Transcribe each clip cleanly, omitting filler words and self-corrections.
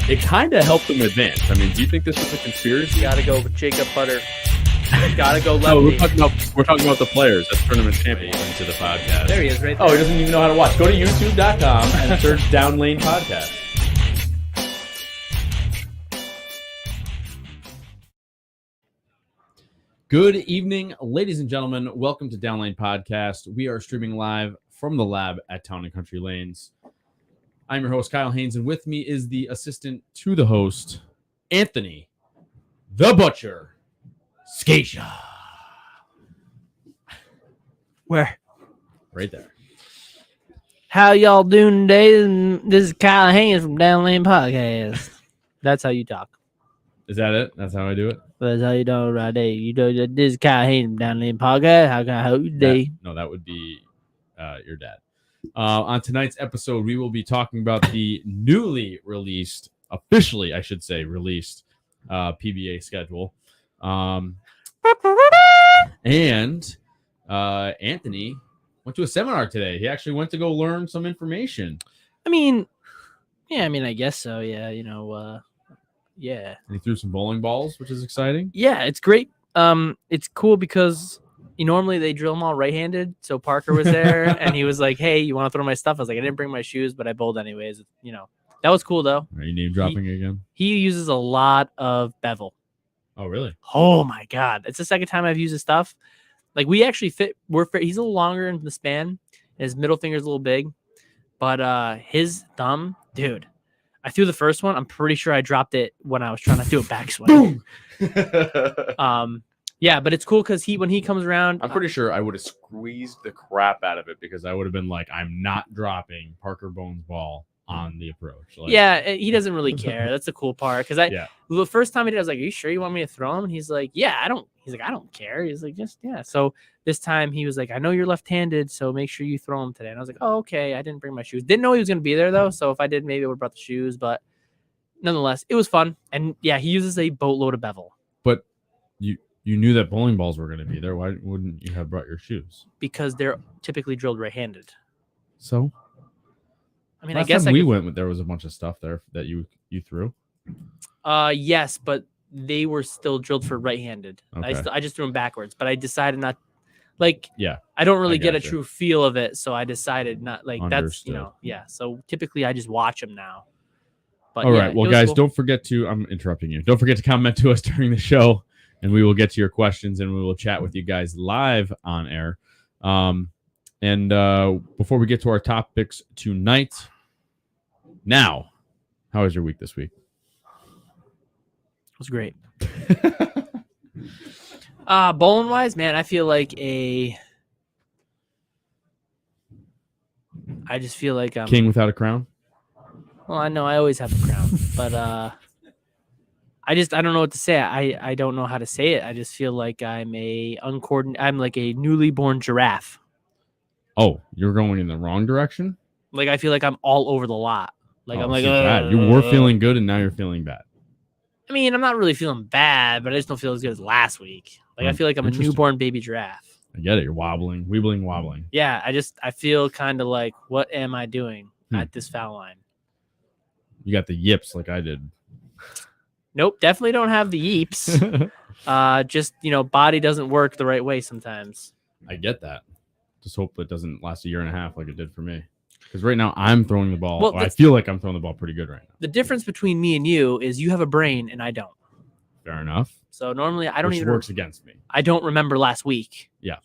it kind of helped them advance. I mean, do you think this was a conspiracy? Gotta go with Jacob Butter. Gotta go No, lefty. we're talking about the players. That's tournament champion into the podcast. There he is, right there. Oh, he doesn't even know how to watch. Go to youtube.com and search Down Lane Podcast. Good evening, ladies and gentlemen. Welcome to Down Lane Podcast. We are streaming live from the lab at Town and Country Lanes. I'm your host, Kyle Haines, and with me is the assistant to the host, Anthony, the Butcher, Scaccia. Where? Right there. How y'all doing today? This is Kyle Haines from Down Lane Podcast. That's how you talk. Is that it? That's how I do it? That's how you do it right there. You know, this is Kyle Haines from Down Lane Podcast. How can I help you today? No, that would be your dad. On tonight's episode, we will be talking about the newly released, officially, I should say, released PBA schedule. And Anthony went to a seminar today. He actually went to go learn some information. I guess so. Yeah, yeah. And he threw some bowling balls, which is exciting. Yeah, it's great. It's cool because normally they drill them all right-handed. So Parker was there, and he was like, "Hey, you want to throw my stuff?" I was like, "I didn't bring my shoes, but I bowled anyways." That was cool though. Are you name dropping again? He uses a lot of bevel. Oh, really? Oh my god, it's the second time I've used his stuff. Like we actually fit. He's a little longer in the span. And his middle finger's a little big, but his thumb, dude. I threw the first one. I'm pretty sure I dropped it when I was trying to do a backswing. Yeah, but it's cool because when he comes around, I'm pretty sure I would have squeezed the crap out of it because I would have been like, I'm not dropping Parker Bones' ball on the approach. Like, yeah, he doesn't really care. That's the cool part. Because the first time he did, I was like, "Are you sure you want me to throw him?" And he's like, "Yeah, I don't." He's like, "I don't care." He's like, "Just yeah." So this time he was like, "I know you're left-handed, so make sure you throw him today." And I was like, "Oh, okay." I didn't bring my shoes. Didn't know he was going to be there though. So if I did, maybe I would have brought the shoes. But nonetheless, it was fun. And yeah, he uses a boatload of bevel. But you knew that bowling balls were going to be there. Why wouldn't you have brought your shoes? Because they're typically drilled right-handed. So. I mean, Last I guess time we went, there was a bunch of stuff there that you threw. Yes, but they were still drilled for right-handed. Okay. I just threw them backwards, but I decided not. Like, yeah, I don't really get a gotcha. true feel of it, so I decided not. Like Understood. that's yeah. So typically, I just watch them now. But all yeah, right, well, guys, cool. don't forget to. I'm interrupting you. Don't forget to comment to us during the show, and we will get to your questions, and we will chat with you guys live on air. And before we get to our topics tonight, now, how was your week this week? It was great. Bowling wise, man, I feel like I just feel like I'm king without a crown. Well, I know I always have a crown, but I don't know what to say. I don't know how to say it. I just feel like I'm like a newly born giraffe. Oh, you're going in the wrong direction? Like I feel like I'm all over the lot. Like I'm like bad. You were feeling good and now you're feeling bad. I mean, I'm not really feeling bad, but I just don't feel as good as last week. Like I feel like I'm a newborn baby giraffe. I get it. You're wobbling, weebling, wobbling. Yeah, I feel kind of like, what am I doing at this foul line? You got the yips like I did. Nope, definitely don't have the yeeps. Just, body doesn't work the right way sometimes. I get that. Just hope it doesn't last a year and a half like it did for me. Because right now I'm throwing the ball. Well, I feel like I'm throwing the ball pretty good right now. The difference between me and you is you have a brain and I don't. Fair enough. So normally I don't Which works against me. I don't remember last week. Yeah.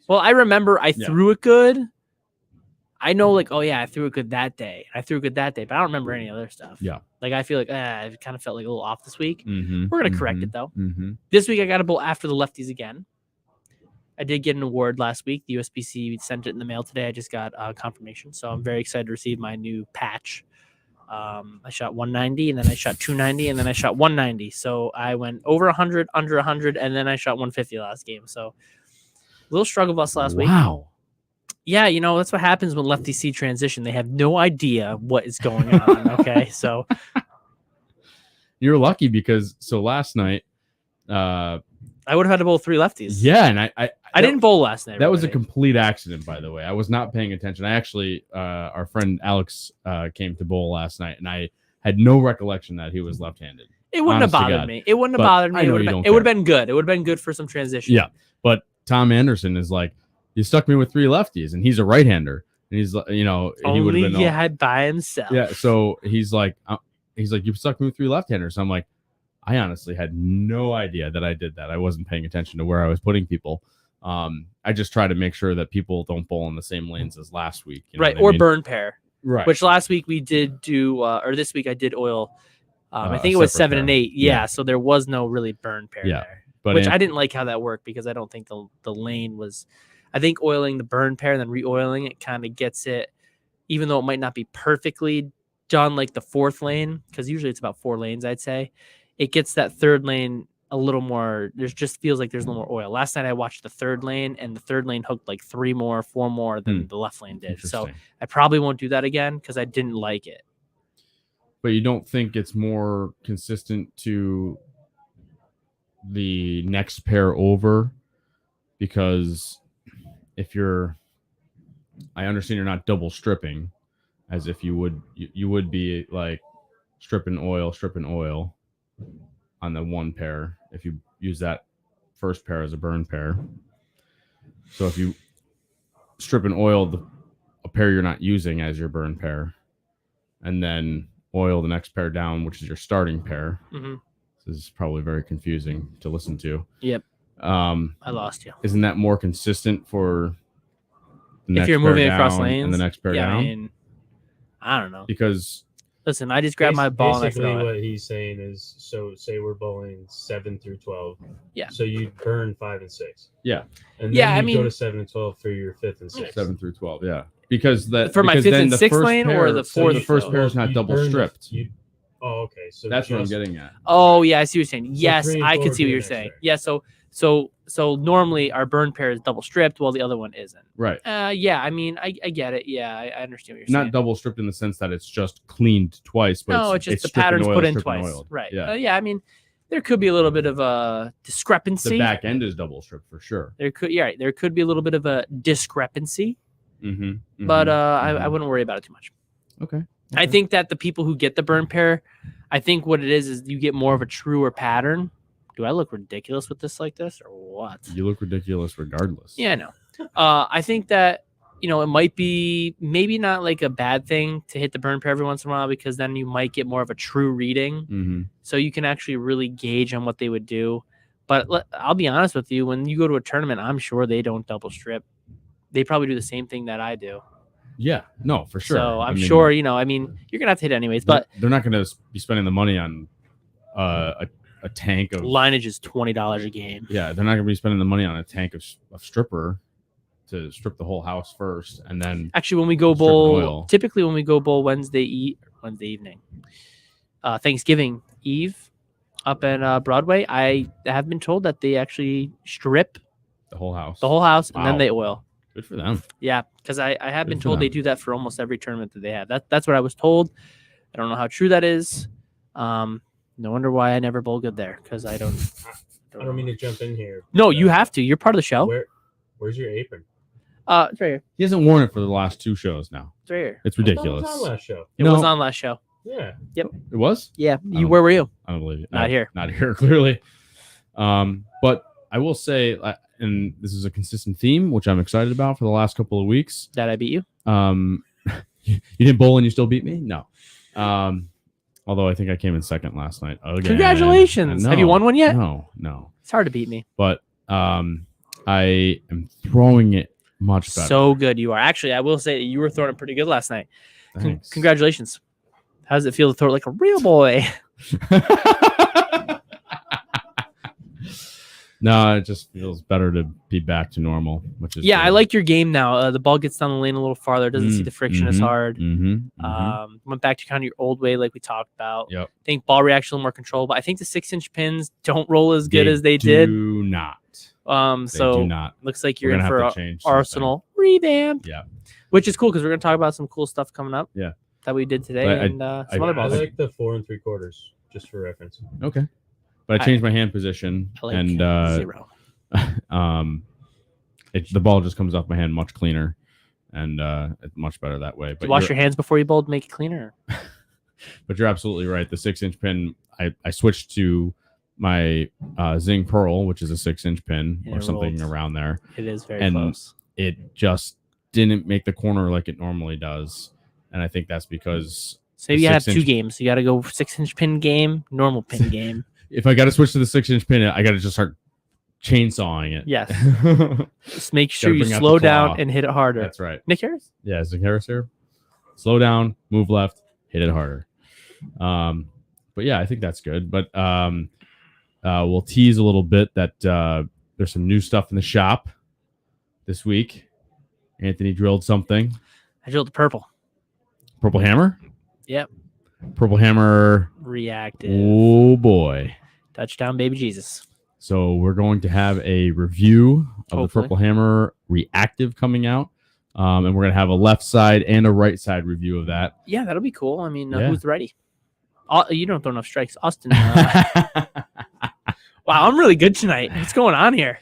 Well, I remember I threw it good. I know, like, oh yeah, I threw it good that day. I threw it good that day, but I don't remember any other stuff. Yeah. Like I feel like I kind of felt like a little off this week. Mm-hmm. We're gonna correct it though. Mm-hmm. This week I got a bowl after the lefties again. I did get an award last week. The USBC sent it in the mail today. I just got confirmation, so I'm very excited to receive my new patch. I shot 190, and then I shot 290, and then I shot 190. So I went over 100, under 100, and then I shot 150 last game. So a little struggle bus last week. Wow. Yeah, that's what happens when lefties see transition. They have no idea what is going on. Okay, so you're lucky because last night, I would have had to bowl 3 lefties. Yeah, and I didn't bowl last night. That was a complete accident, by the way. I was not paying attention. I actually, our friend Alex came to bowl last night, and I had no recollection that he was left-handed. It wouldn't have Honest to bothered God. me. It wouldn't have But bothered me. I know It you would don't have been good. It would have been good for some transition. Yeah, but Tom Anderson is like, you stuck me with 3 lefties, and he's a right-hander, and he's he would have been had by himself. Yeah, so he's like, you stuck me with 3 left-handers. So I'm like, I honestly had no idea that I did that. I wasn't paying attention to where I was putting people. I just try to make sure that people don't bowl in the same lanes as last week. You know Right, what I or mean? burn pair. Right. Which last week we did do, or this week I did oil. I think it a was separate 7 and pair. 8. Yeah, so there was no really burn pair Yeah, there. but Which I didn't like how that worked because I don't think the lane was. I think oiling the burn pair and then re-oiling it kind of gets it, even though it might not be perfectly done like the 4th lane, because usually it's about 4 lanes, I'd say. It gets that 3rd lane a little more. There's just feels like there's a little more oil. Last night I watched the 3rd lane, and the 3rd lane hooked like 3 more, 4 more than the left lane did. So I probably won't do that again because I didn't like it. But you don't think it's more consistent to the next pair over? Because if I understand you're not double stripping as if you would be like stripping oil on the 1 pair if you use that first pair as a burn pair. So if you strip and oil a pair you're not using as your burn pair, and then oil the next pair down, which is your starting pair. Mm-hmm. This is probably very confusing to listen to. Yep. I lost you. Isn't that more consistent for the if next you're pair moving down across lanes and the next pair down? I mean, I don't know. Because listen, I just grab my ball and I basically throw what it. he's saying is, so say we're bowling 7 through 12. Yeah. So you burn 5 and 6. Yeah. And then Yeah, you go to 7 and 12 for your 5th and 6th. 7 through 12, yeah. Because for my 5th and 6th lane or the 4th. The first pair is not double stripped. Oh, okay. So that's what I'm getting at. Oh yeah, I see what you're saying. So Yes, 3 and I 4 can see would what be you're the saying. next Yeah, so normally our burn pair is double stripped while the other one isn't. Right. Yeah, I mean, I get it. Yeah, I understand what you're saying. Not double stripped in the sense that it's just cleaned twice, but no, it's just the patterns put in twice. Right. Yeah. I mean, there could be a little bit of a discrepancy. The back end is double stripped for sure. There could be a little bit of a discrepancy. Mm-hmm. But I wouldn't worry about it too much. Okay. I think that the people who get the burn pair, I think what it is you get more of a truer pattern. Do I look ridiculous with this like this or what? You look ridiculous regardless. Yeah, I know. I think that, it might be maybe not like a bad thing to hit the burn pair every once in a while because then you might get more of a true reading. Mm-hmm. So you can actually really gauge on what they would do. But I'll be honest with you, when you go to a tournament, I'm sure they don't double strip. They probably do the same thing that I do. Yeah, no, for sure. So I'm sure, you're going to have to hit anyways. But they're not going to be spending the money on a tank of lineage is $20 a game. Yeah, they're not going to be spending the money on a tank of stripper to strip the whole house first, and then actually when we go bowl, typically when we go bowl Wednesday evening, Thanksgiving Eve, up in Broadway, I have been told that they actually strip the whole house, wow. And then they oil. Good for them. Yeah, because I have been told they do that for almost every tournament that they have. That's what I was told. I don't know how true that is. No wonder why I never bowl good there, because I don't mean to jump in here. No, you have to. You're part of the show. Where's your apron? It's right here. He hasn't worn it for the last 2 shows now. It's right here. It's ridiculous. It was on last show. It was on last show. Yeah. Yep. It was? Yeah. Where were you? I don't believe it. Not here. Not here, clearly. But I will say, and this is a consistent theme, which I'm excited about for the last couple of weeks. That I beat you? You didn't bowl and you still beat me? No. Although I think I came in second last night. Again. Congratulations. Have you won one yet? No. It's hard to beat me. But I am throwing it much better. So good you are. Actually, I will say that you were throwing it pretty good last night. Congratulations. How does it feel to throw it like a real boy? No, it just feels better to be back to normal, which is good. I like your game now. The ball gets down the lane a little farther. It doesn't see the friction as hard. Went back to kind of your old way like we talked about. Yep. I think ball reaction a little more control, but I think the 6-inch pins don't roll as good as they did. Do not. So do not. Looks like you're in for Arsenal revamp. Yeah. Which is cool because we're going to talk about some cool stuff coming up. Yeah. That we did today and some other balls. I like the 4 3/4, just for reference. Okay. But I changed my hand position, and 0. The ball just comes off my hand much cleaner, and it's much better that way. But wash your hands before you bowled, make it cleaner. But you're absolutely right. The 6-inch pin, I switched to my Zing Pearl, which is a 6-inch pin And or it something rolled. around there. It is very And close. it just didn't make the corner like it normally does. And I think that's because So you have 2 6-inch games. You got to go 6-inch pin game, normal pin game. if I got to switch to the 6-inch pin, I got to just start chainsawing it. Yes. Just make sure you bring out slow the claw. down and hit it harder. That's right. Nick Harris? Yeah, Zing Harris here. Slow down, move left, hit it harder. But yeah, I think that's good. But we'll tease a little bit that there's some new stuff in the shop this week. Anthony drilled something. I drilled the purple. Purple hammer? Yep. Purple hammer. Reactive. Oh, boy. Touchdown, baby Jesus. So we're going to have a review of Hopefully. the Purple Hammer Reactive coming out. And we're going to have a left side and a right side review of that. Yeah, that'll be cool. I mean, Yeah. who's ready? You don't throw enough strikes. Austin. Wow, I'm really good tonight. What's going on here?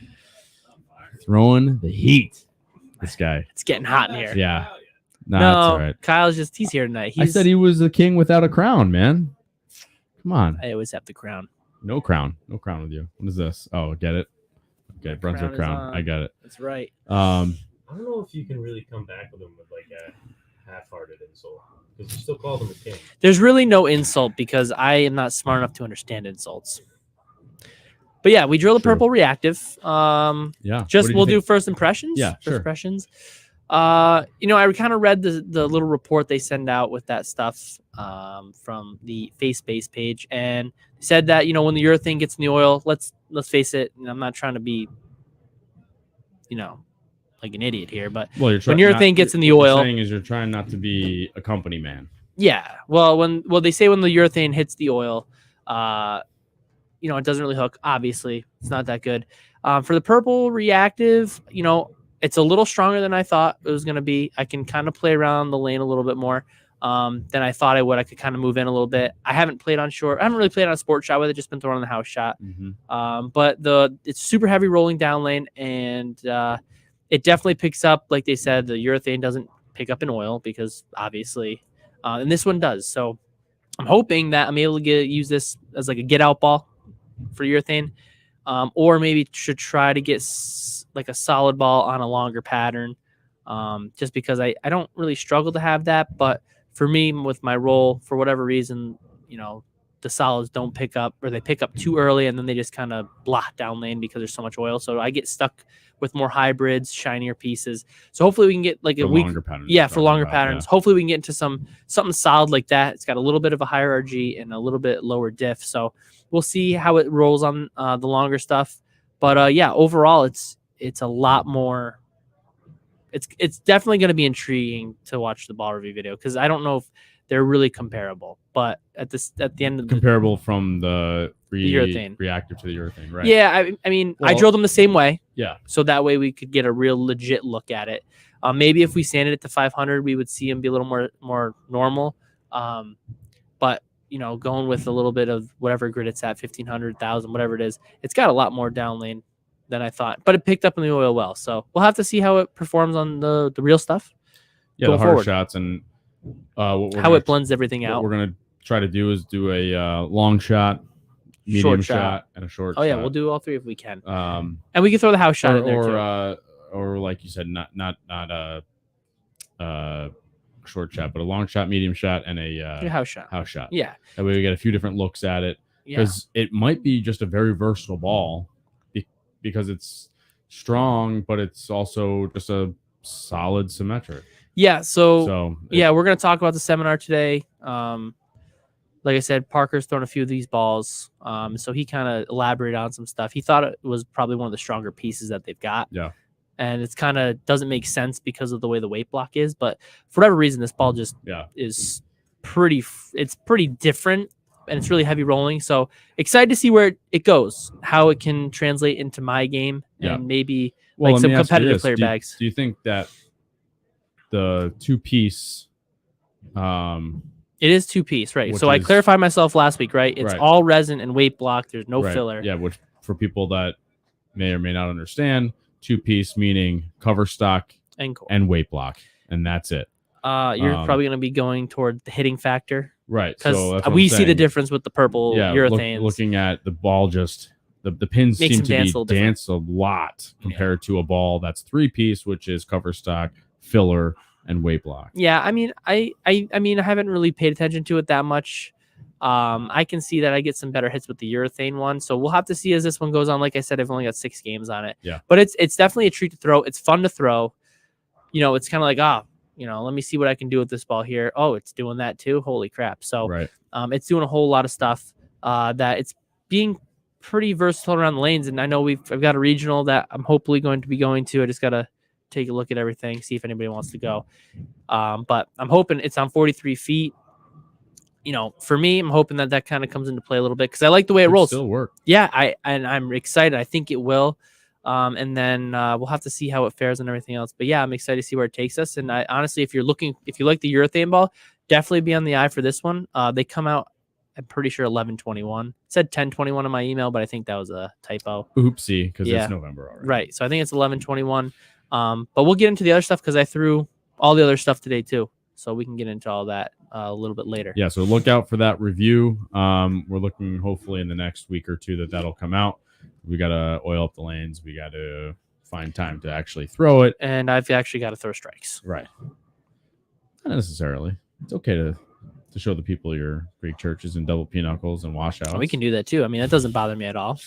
Throwing the heat. This guy. It's getting hot in here. Yeah. Nah, No, that's all right. Kyle's he's here tonight. I said he was the king without a crown, man. Come on. I always have the crown. No crown. No crown with you. What is this? Oh, get it? Okay, Brunswick crown is crown. on. I got it. That's right. I don't know if you can really come back with him with like a half-hearted insult because you still called him a king. There's really no insult because I am not smart enough to understand insults. But yeah, we drill the True. purple reactive. Yeah. Just we'll do first impressions. Yeah, first sure. impressions. I kind of read the little report they send out with that stuff from the Face Base page, and they said that when the urethane gets in the oil, let's face it. And I'm not trying to be, like an idiot here, but Well, you're when urethane gets in the oil, what you're saying is you're trying not to be a company man. yeah. Well, they say when the urethane hits the oil, it doesn't really hook. Obviously, it's not that good. For the purple reactive, it's a little stronger than I thought it was going to be. I can kind of play around the lane a little bit more than I thought I would. I could kind of move in a little bit. I haven't played on short. I haven't really played on a sport shot with it. Just been throwing on the house shot. Mm-hmm. But it's super heavy rolling down lane, and it definitely picks up. Like they said, the urethane doesn't pick up in oil because obviously, and this one does. So I'm hoping that I'm able to use this as like a get out ball for urethane. Or maybe should try to get like a solid ball on a longer pattern, just because I don't really struggle to have that. But for me, with my roll, for whatever reason, the solids don't pick up, or they pick up too early and then they just kind of blot down lane because there's so much oil. So I get stuck with more hybrids, shinier pieces. So hopefully we can get like a week. Yeah, for longer patterns. Yeah. Hopefully we can get into something solid like that. It's got a little bit of a higher RG and a little bit lower diff. So we'll see how it rolls on the longer stuff. But yeah, overall, it's a lot more. It's definitely going to be intriguing to watch the ball review video because I don't know if they're really comparable. But at the end of comparable from the urethane reactive to the urethane, right? Yeah, I mean, I Well, drilled them the same way. Yeah. So that way we could get a real legit look at it. Maybe if we sanded it to 500, we would see them be a little more normal. But going with a little bit of whatever grid it's at, 1500, 1000, whatever it is, it's got a lot more down lane than I thought. But it picked up in the oil well. So we'll have to see how it performs on the real stuff. Yeah, going the harder forward. shots and How it blends everything what out. we're gonna try to do is do a long shot, medium Short shot. and a short. Oh yeah, shot. we'll do all three if we can. Um, And we can throw the house shot in there too. or like you said, not a short shot, but a long shot, medium shot, and a House shot. house shot. Yeah. That way we get a few different looks at it Yeah. because it might be just a very versatile ball because it's strong, but it's also just a solid symmetric. Yeah. So Yeah, we're going to talk about the seminar today. Like I said, Parker's thrown a few of these balls. So he kind of elaborated on some stuff. He thought it was probably one of the stronger pieces that they've got. Yeah. And it's kind of doesn't make sense because of the way the weight block is. But for whatever reason, this ball just is it's pretty different and it's really heavy rolling. So excited to see where it goes, how it can translate into my game and maybe Well, like let some me ask you competitive this. player Do you- bags. Do you think that the two-piece It is 2-piece, right? Which So I is- clarified myself last week, right? It's Right. all resin and weight block. There's no right, filler. Yeah, which for people that may or may not understand, two-piece meaning cover stock And core. and weight block, and that's it. You're probably going to be going toward the hitting factor Right. Because So that's what we I'm see the saying. difference with the purple urethanes. Looking at the ball, just the pins Makes seem them to be dance a lot compared to a ball that's 3-piece, which is cover stock, filler, and weight block. Yeah, I mean, I haven't really paid attention to it that much. I can see that I get some better hits with the urethane one, so we'll have to see as this one goes on. Like I said, I've only got 6 games on it. Yeah, but it's definitely a treat to throw. It's fun to throw. It's kind of like, let me see what I can do with this ball here. Oh, it's doing that too. Holy crap! So right. it's doing a whole lot of stuff. That it's being pretty versatile around the lanes, and I know I've got a regional that I'm hopefully going to be going to. I just gotta take a look at everything, see if anybody wants to go. But I'm hoping it's on 43 feet. For me, I'm hoping that kind of comes into play a little bit because I like the way it rolls. Still work. Yeah, I'm excited. I think it will. And then we'll have to see how it fares and everything else. But yeah, I'm excited to see where it takes us. And I honestly, if you like the urethane ball, definitely be on the eye for this one. They come out, I'm pretty sure 11/21. It said 10/21 in my email, but I think that was a typo. Oopsie, because it's November already. Right. So I think it's 11/21. But we'll get into the other stuff because I threw all the other stuff today too. So we can get into all that a little bit later. Yeah, so look out for that review. We're looking hopefully in the next week or two that'll come out. We got to oil up the lanes. We got to find time to actually throw it. And I've actually got to throw strikes. Right. Not necessarily. It's okay to show the people your Greek churches and double pinocchles and washouts. We can do that too. I mean, that doesn't bother me at all.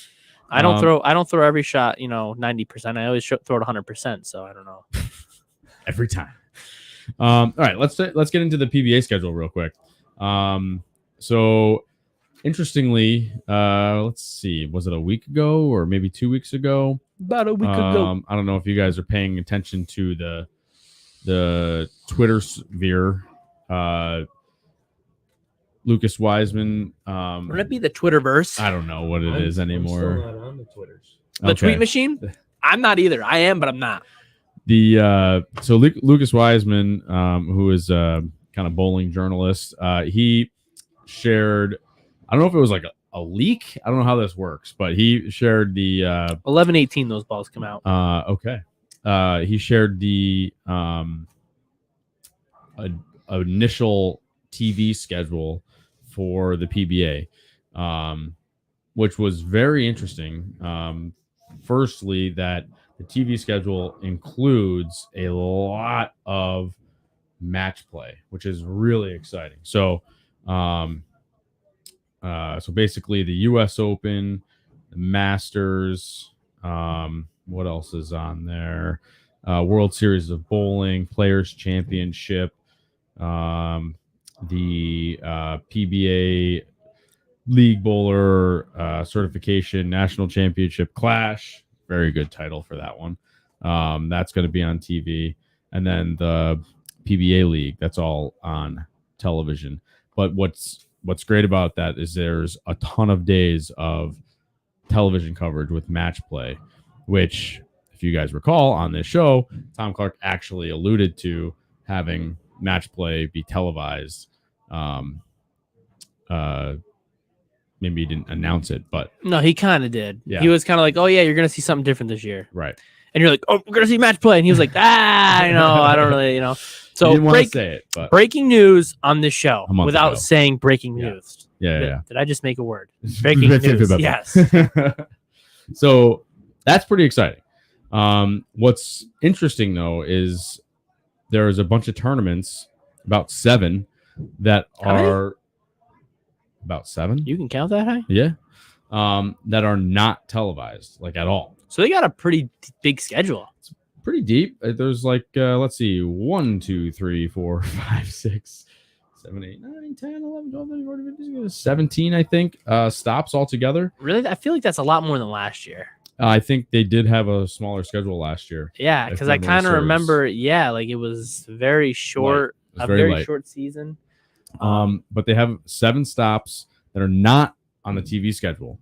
I don't throw every shot, 90%. I always throw it 100%. So I don't know. Every time. All right, let's get into the PBA schedule real quick. So interestingly, let's see, was it a week ago or maybe 2 weeks ago? About a week ago. I don't know if you guys are paying attention to the Twitter sphere. Lucas Wiseman. Wouldn't it be the Twitterverse? I don't know what it is anymore. I'm still not on the Twitters. The tweet machine? I'm not either. I am, but I'm not. So Lucas Wiseman, who is a kind of bowling journalist, he shared, I don't know if it was like a leak. I don't know how this works, but he shared the 11/18 those balls come out. Okay. He shared the initial TV schedule for the PBA, which was very interesting. Firstly, that the TV schedule includes a lot of match play, which is really exciting. So, so basically the U.S. Open, the Masters, what else is on there? World Series of Bowling, Players Championship, the PBA League Bowler Certification National Championship Clash. Very good title for that one. That's going to be on TV. And then the PBA League, that's all on television. But what's great about that is there's a ton of days of television coverage with match play, which, if you guys recall on this show, Tom Clark actually alluded to having match play be televised. Maybe he didn't announce it, but no, he kind of did. Yeah. He was kind of like, "Oh yeah, you're gonna see something different this year," right? And you're like, "Oh, we're gonna see match play," and he was like, I don't really, So he didn't want to say it, but breaking news on this show without ago. saying breaking news. Yeah. Did I just make a word? Breaking news. Yes. So that's pretty exciting. What's interesting though is there's a bunch of tournaments, about 7, that are about 7. You can count that high? Yeah. That are not televised, like at all. So they got a pretty big schedule. It's pretty deep. There's like, let's see, 1, 2, 3, 4, 5, 6, 7, 8, 9, 10, 11, 12, 13, 14, 15, 17, I think, stops altogether. Really? I feel like that's a lot more than last year. I think they did have a smaller schedule last year. Yeah, because I kind of remember, like it was very short, very short season. But they have 7 stops that are not on the TV schedule,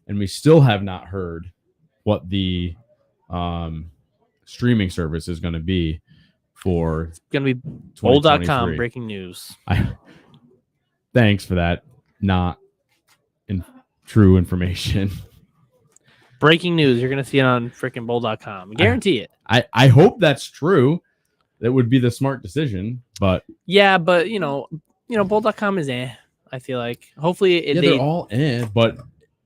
and we still have not heard what the streaming service is going to be for. It's going to be bowl.com breaking news. Thanks for that. Not true information. Breaking news. You're going to see it on freaking bowl.com. Guarantee it. I hope that's true. That would be the smart decision, but yeah, but Bowl.com is I feel like hopefully they're all but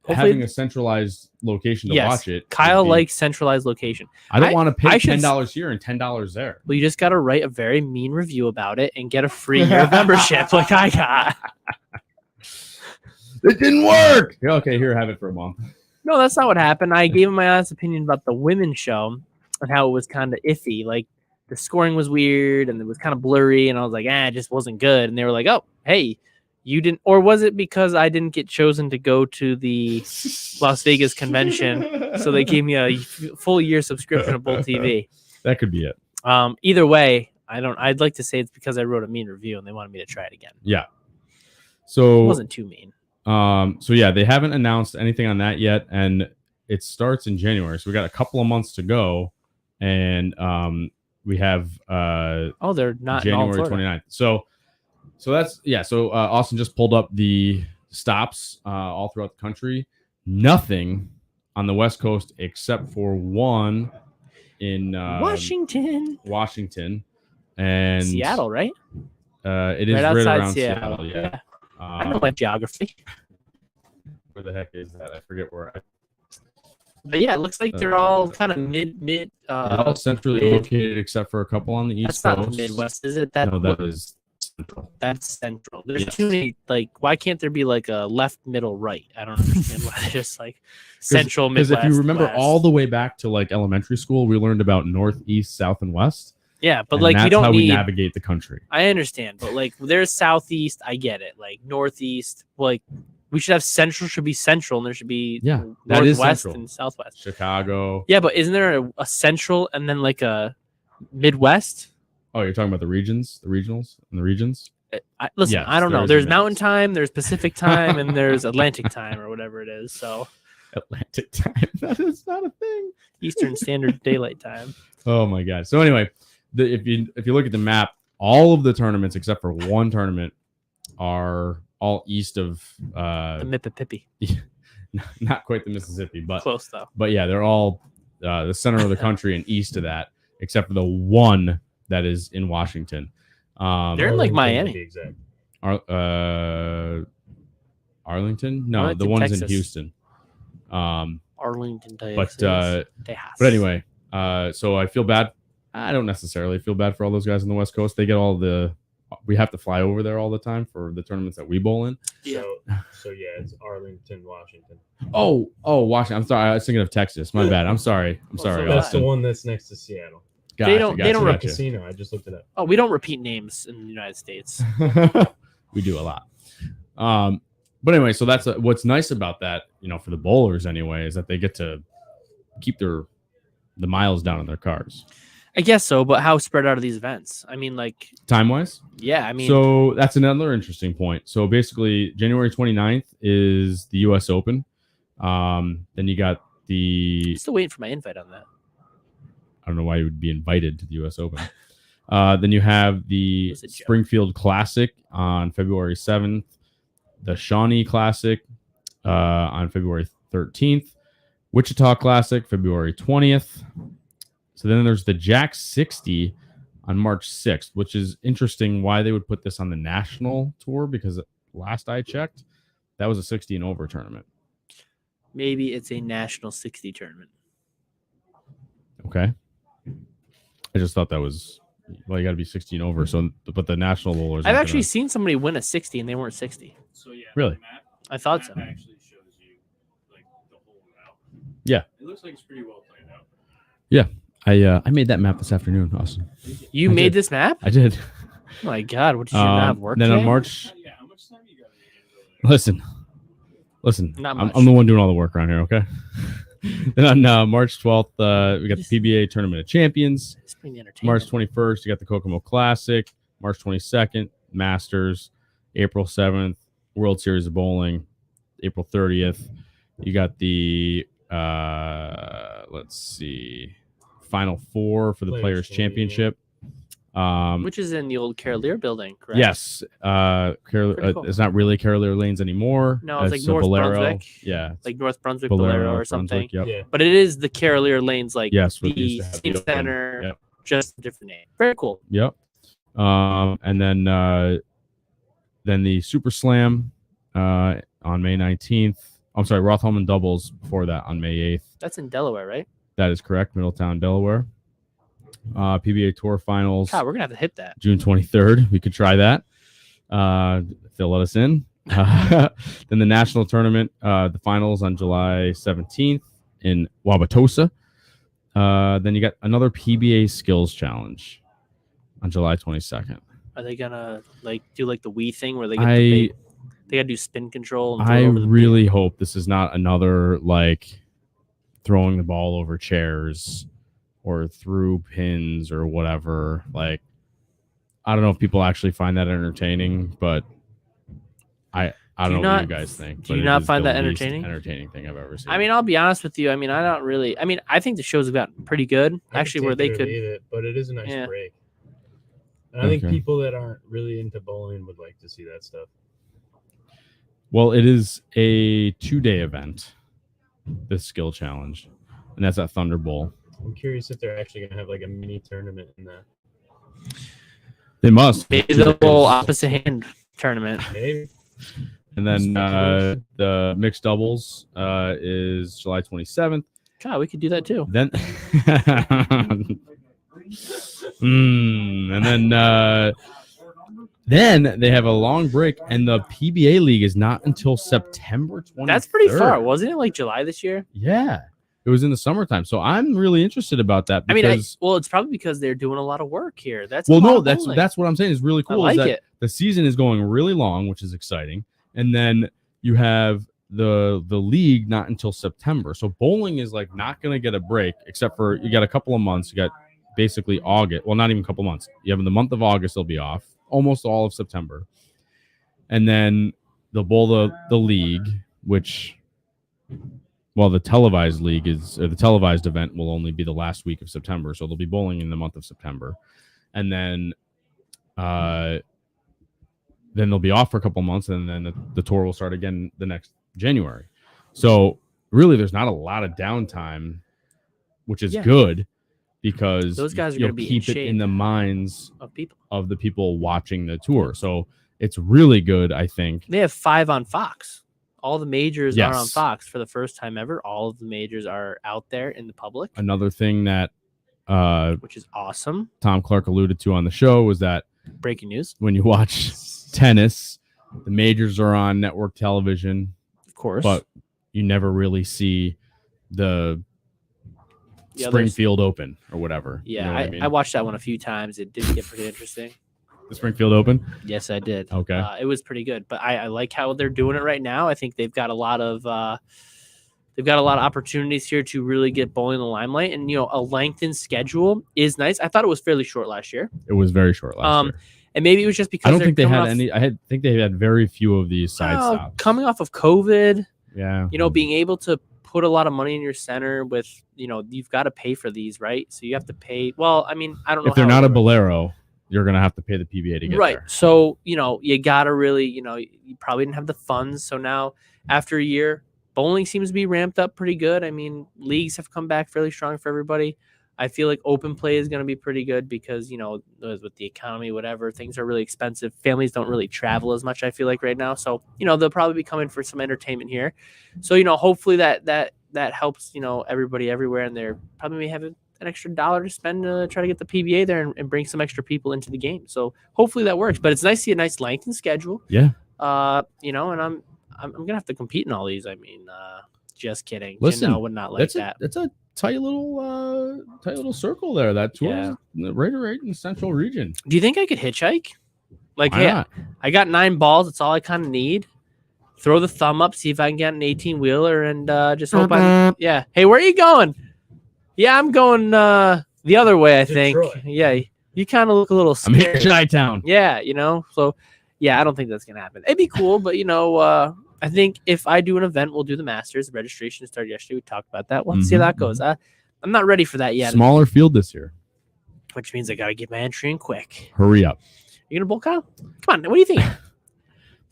having a centralized location to watch it. Kyle likes centralized location. I don't want to pay $10 here and $10 there. Well, you just got to write a very mean review about it and get a free year membership like I got. It didn't work. Okay, here, have it for a month. No, that's not what happened. I gave him my honest opinion about the women's show and how it was kind of iffy. Like the scoring was weird and it was kind of blurry. And I was like, it just wasn't good. And they were like, oh, hey. You didn't, or was it because I didn't get chosen to go to the Las Vegas convention? So they gave me a full year subscription to Bowl TV. That could be it. Either way, I'd like to say it's because I wrote a mean review and they wanted me to try it again. Yeah. So it wasn't too mean. So yeah, they haven't announced anything on that yet, and it starts in January. So we got a couple of months to go, and we have they're not January 29th. So that's So Austin just pulled up the stops all throughout the country. Nothing on the West Coast except for one in Washington and Seattle, right? It is right around Seattle. Yeah. I know my geography. Where the heck is that? I forget where. But yeah, it looks like they're all kind of mid. All centrally located except for a couple on the East Coast. That's not the Midwest, is it? No, that is. That's central. There's too many. Like, why can't there be like a left, middle, right? I don't understand why they're just like central, Midwest. Because if you remember West. all the way back to like elementary school, we learned about North, East, South, and West. Yeah, but like we don't we navigate the country. I understand, but like there's Southeast. I get it. Like Northeast. Like we should have Central. Should be Central, and there should be that is Northwest Central. and Southwest. Chicago. Yeah, but isn't there a Central and then like a Midwest? Oh, you're talking about the regions, the regionals, and the regions. Listen, yes, I don't know. There's Mountain Time, there's Pacific Time, and there's Atlantic Time or whatever it is. So Atlantic Time, that is not a thing. Eastern Standard Daylight Time. Oh my God. So anyway, if you look at the map, all of the tournaments except for one tournament are all east of the Mississippi. Not quite the Mississippi, but close though. But yeah, they're all the center of the country and east of that, except for the one that is in Washington. They're in like Miami. Arlington? No, the one's Texas. In Houston. Arlington, Texas. But anyway, so I feel bad. I don't necessarily feel bad for all those guys on the West Coast. They get we have to fly over there all the time for the tournaments that we bowl in. Yeah. So yeah, it's Arlington, Washington. Oh, Washington. I'm sorry. I was thinking of Texas. My bad. I'm sorry. So that's the one that's next to Seattle. They don't repeat casino. I just looked it up. Oh, we don't repeat names in the United States. We do a lot. But anyway, so that's what's nice about that, for the bowlers anyway, is that they get to keep the miles down in their cars. I guess so, but how spread out are these events? I mean, like time-wise? Yeah, I mean. So that's another interesting point. So basically, January 29th is the U.S. Open. Then you got I'm still waiting for my invite on that. I don't know why you would be invited to the U.S. Open. Then you have the Springfield Classic on February 7th, the Shawnee Classic on February 13th, Wichita Classic February 20th. So then there's the Jack 60 on March 6th, which is interesting why they would put this on the national tour, because last I checked, that was a 60 and over tournament. Maybe it's a national 60 tournament. Okay. I just thought that was, you got to be 16 over. So, but the national bowlers. I've actually seen somebody win a 60 and they weren't 60. So yeah, really, I thought so. Actually shows you like the whole route. Yeah, it looks like it's pretty well planned out. Yeah, I made that map this afternoon, Austin. You made this map? I did. Oh my God, what did you not have work? Then today? On March. Yeah, how much time you got? Listen. Not much. I'm the one doing all the work around here. Okay. Then on March 12th, we got the PBA Tournament of Champions. March 21st, you got the Kokomo Classic. March 22nd, Masters. April 7th, World Series of Bowling. April 30th, you got the Final Four for the Players Championship. Which is in the old Carolier building, correct? Yes. Cool. It's not really Carolier Lanes anymore. No, it's like North Brunswick. Yeah. Like North Brunswick, Bolero or something. Yep. Yeah. But it is the Carolier Lanes, like the same center, just a different name. Very cool. Yep. And then then the Super Slam on May 19th. I'm sorry, Rotholman doubles before that on May 8th. That's in Delaware, right? That is correct, Middletown, Delaware. PBA Tour Finals. God, we're gonna have to hit that. June 23rd. We could try that if they'll let us in. Then the national tournament, the finals on July 17th in Wauwatosa. Then you got another PBA Skills Challenge on July 22nd. Are they gonna do the Wii thing where they gotta do spin control? And I really hope this is not another throwing the ball over chairs or through pins or whatever. I don't know if people actually find that entertaining, but I don't know what you guys think. Do you not find that entertaining? Entertaining thing I've ever seen. I mean, I'll be honest with you. I mean, I don't really. I mean, I think the shows have gotten pretty good. Actually, where they could. But it is a nice break. And I think people that aren't really into bowling would like to see that stuff. Well, it is a 2-day event, this skill challenge, and that's at Thunder Bowl. I'm curious if they're actually going to have a mini tournament in that. They must. Maybe the bowl opposite hand tournament. Maybe. And then the mixed doubles is July 27th. God, we could do that too. Then, and then they have a long break, and the PBA League is not until September 23rd. That's pretty far, wasn't it? July this year? Yeah, it was in the summertime, so I'm really interested about that. Because, it's probably because they're doing a lot of work here. That's that's what I'm saying is really cool. I like it. The season is going really long, which is exciting, and then you have the league not until September. So bowling is not going to get a break, except for you got a couple of months. You got basically August. Well, not even a couple months. You have the month of August, they'll be off. Almost all of September. And then they'll bowl the league, which, the televised league the televised event will only be the last week of September. So they'll be bowling in the month of September. And then they'll be off for a couple months, and then the tour will start again the next January. So really, there's not a lot of downtime, which is good. Because those guys are going to be keep it in the minds of the people watching the tour. So it's really good, I think. They have 5 on Fox. All the majors are on Fox for the first time ever. All of the majors are out there in the public. Another thing that which is awesome. Tom Clark alluded to on the show was that breaking news. When you watch tennis, the majors are on network television. Of course. But you never really see the Springfield Open or whatever. Yeah, you know what I mean? I watched that one a few times. It did get pretty interesting. The Springfield Open? Yes, I did. Okay. It was pretty good, but I like how they're doing it right now. I think they've got a lot of opportunities here to really get bowling in the limelight, and a lengthened schedule is nice. I thought it was fairly short last year. It was very short last year. And maybe it was just because I don't think they had any. I think they had very few of these side stops coming off of COVID. Yeah. Being able to put a lot of money in your center with, you've got to pay for these, right? So you have to pay. Well, I mean, I don't know. If they're not a Bolero, you're going to have to pay the PBA to get right. there. So, you got to really, you probably didn't have the funds. So now after a year, bowling seems to be ramped up pretty good. I mean, leagues have come back fairly strong for everybody. I feel like open play is going to be pretty good because, with the economy, whatever, things are really expensive. Families don't really travel as much, I feel like, right now. So, they'll probably be coming for some entertainment here. So, hopefully that helps, everybody everywhere. And they're probably may have an extra $1 to spend to try to get the PBA there and bring some extra people into the game. So hopefully that works. But it's nice to see a nice lengthened schedule. Yeah. And I'm going to have to compete in all these. I mean, just kidding. Listen, I would not like that. It's a tight little circle there. That tour is right in the central region. Do you think I could hitchhike? Why not? I got 9 balls. That's all I kind of need. Throw the thumb up, see if I can get an 18-wheeler, and just hope yeah. Hey, where are you going? Yeah, I'm going the other way, I think. Detroit. Yeah, you kind of look a little scared. I'm here in Chi-Town. Yeah, So, yeah, I don't think that's going to happen. It'd be cool, but, I think if I do an event, we'll do the Masters. The registration started yesterday. We talked about that. We'll see how that goes. I'm not ready for that yet. Smaller field this year. Which means I got to get my entry in quick. Hurry up. You going to bowl, Kyle? Come on. What do you think?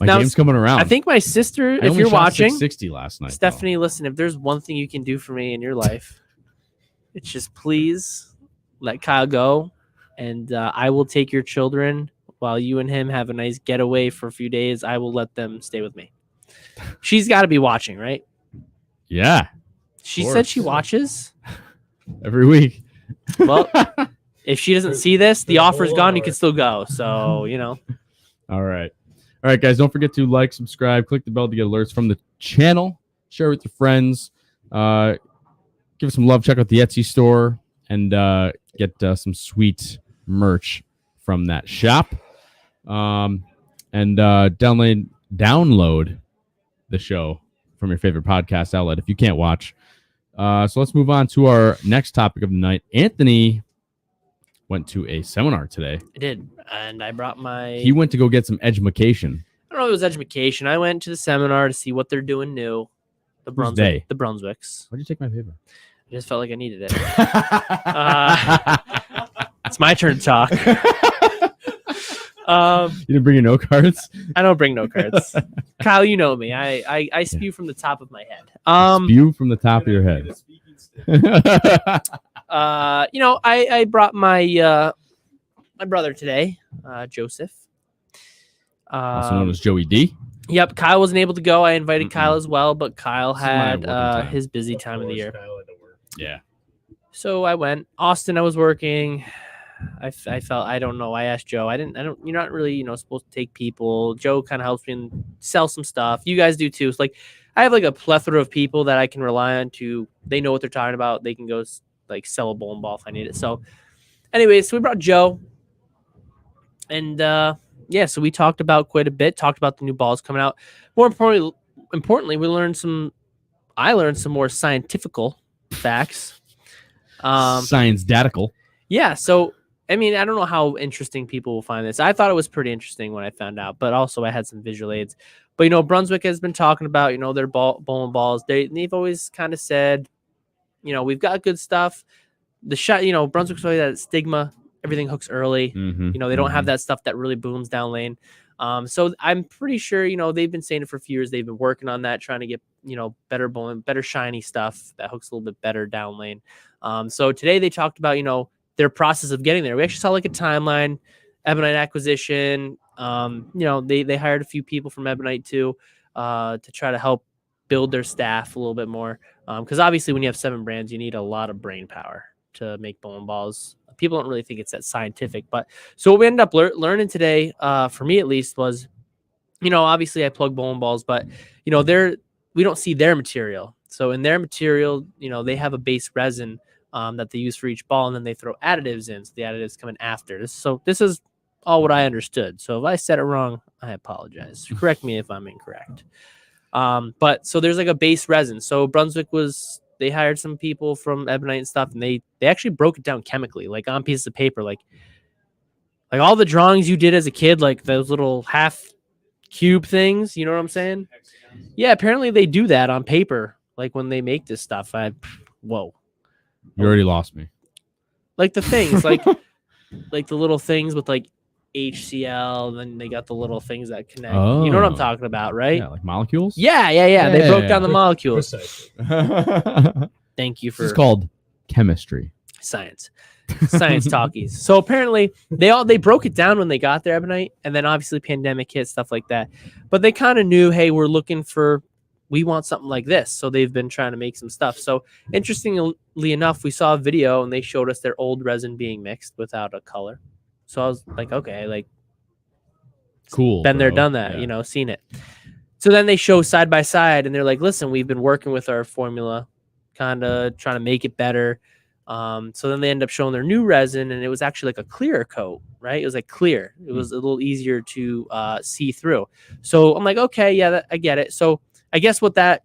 My game's coming around. I think my sister, if you're watching, 660 last night. Stephanie, listen, if there's one thing you can do for me in your life, it's just please let Kyle go, and I will take your children while you and him have a nice getaway for a few days, I will let them stay with me. She's got to be watching, right? Yeah. She said she watches. Every week. Well, if she doesn't see this, the offer's gone. You can still go. So, you know. All right. All right, guys. Don't forget to like, subscribe, click the bell to get alerts from the channel. Share with your friends. Give us some love. Check out the Etsy store and get some sweet merch from that shop. And download the show from your favorite podcast outlet if you can't watch. So let's move on to our next topic of the night. Anthony went to a seminar today. I did, and I brought He went to go get some education. I don't know if it was education. I went to the seminar to see what they're doing new. The Brunswicks. Why'd you take my paper? I just felt like I needed it. It's my turn to talk. You didn't bring your note cards? I don't bring note cards. Kyle, you know me. I spew from the top of my head. Spew from the top of your head. I brought my brother today, Joseph. Also known as Joey D. Yep, Kyle wasn't able to go. I invited Kyle as well, but Kyle had his busy time of the year. Yeah. So I went. Austin, I was working. I felt, I don't know. I asked Joe. You're not really, supposed to take people. Joe kind of helps me and sell some stuff. You guys do too. It's like, I have like a plethora of people that I can rely on they know what they're talking about. They can go like sell a bowling ball if I need it. So anyways, so we brought Joe and, so we talked about quite a bit, talked about the new balls coming out. More importantly, I learned some more scientifical facts. Science datical. Yeah. So, I mean, I don't know how interesting people will find this. I thought it was pretty interesting when I found out, but also I had some visual aids. But, Brunswick has been talking about, their bowling balls. They've always kind of said, we've got good stuff. The shot, Brunswick's always that stigma. Everything hooks early. They don't have that stuff that really booms down lane. So I'm pretty sure, they've been saying it for a few years. They've been working on that, trying to get, better bowling, better shiny stuff that hooks a little bit better down lane. So today they talked about, their process of getting there. We actually saw like a timeline, Ebonite acquisition. They hired a few people from Ebonite too, to try to help build their staff a little bit more. Because obviously when you have 7 brands, you need a lot of brain power to make bowling balls. People don't really think it's that scientific, but so what we ended up learning today, for me at least, was, obviously I plug bowling balls, but we don't see their material. So in their material, they have a base resin that they use for each ball, and then they throw additives in. So the additives come in after this. So this is all what I understood. So if I said it wrong, I apologize. Correct me if I'm incorrect. But so there's like a base resin. So Brunswick they hired some people from Ebonite and stuff, and they actually broke it down chemically, like on pieces of paper, like all the drawings you did as a kid, like those little half cube things. You know what I'm saying? Yeah, apparently they do that on paper, like when they make this stuff. Whoa. You already lost me. Like the things, like the little things with like HCl, and then they got the little things that connect. Oh. You know what I'm talking about, right? Yeah, like molecules? Yeah. They broke down the molecules. Thank you for... It's called chemistry. Science talkies. So apparently they broke it down when they got there, Ebonite, and then obviously pandemic hit, stuff like that. But they kind of knew, hey, we want something like this. So they've been trying to make some stuff. So interestingly enough, we saw a video and they showed us their old resin being mixed without a color. So I was like, okay, like cool. Been there, done that, seen it. So then they show side by side and they're like, listen, we've been working with our formula, kind of trying to make it better. So then they end up showing their new resin, and it was actually like a clearer coat, right? It was like clear. It was a little easier to see through. So I'm like, okay, yeah, I get it. So I guess what that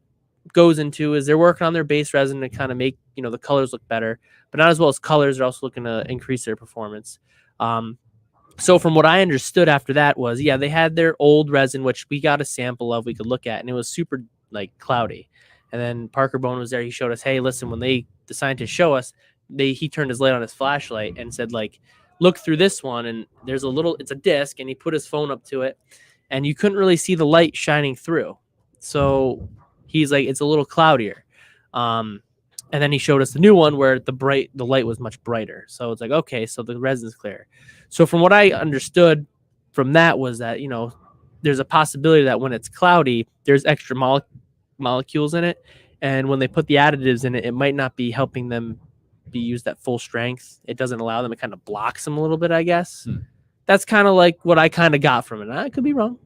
goes into is they're working on their base resin to kind of make, the colors look better, but not as well as colors. They're also looking to increase their performance. So from what I understood after that was, they had their old resin, which we got a sample of, we could look at, and it was super like cloudy. And then Parker Bone was there. He showed us, hey, listen, when the scientists show us, he turned his light on his flashlight and said, like, look through this one. And there's it's a disc, and he put his phone up to it, and you couldn't really see the light shining through. So he's like, it's a little cloudier. And then he showed us the new one where the light was much brighter. So it's like, okay, so the resin's clear. So from what I understood, from that was that, there's a possibility that when it's cloudy, there's extra molecules in it. And when they put the additives in it, it might not be helping them be used at full strength. It doesn't allow them. It kind of blocks them a little bit, I guess. That's kind of like what I kind of got from it. I could be wrong,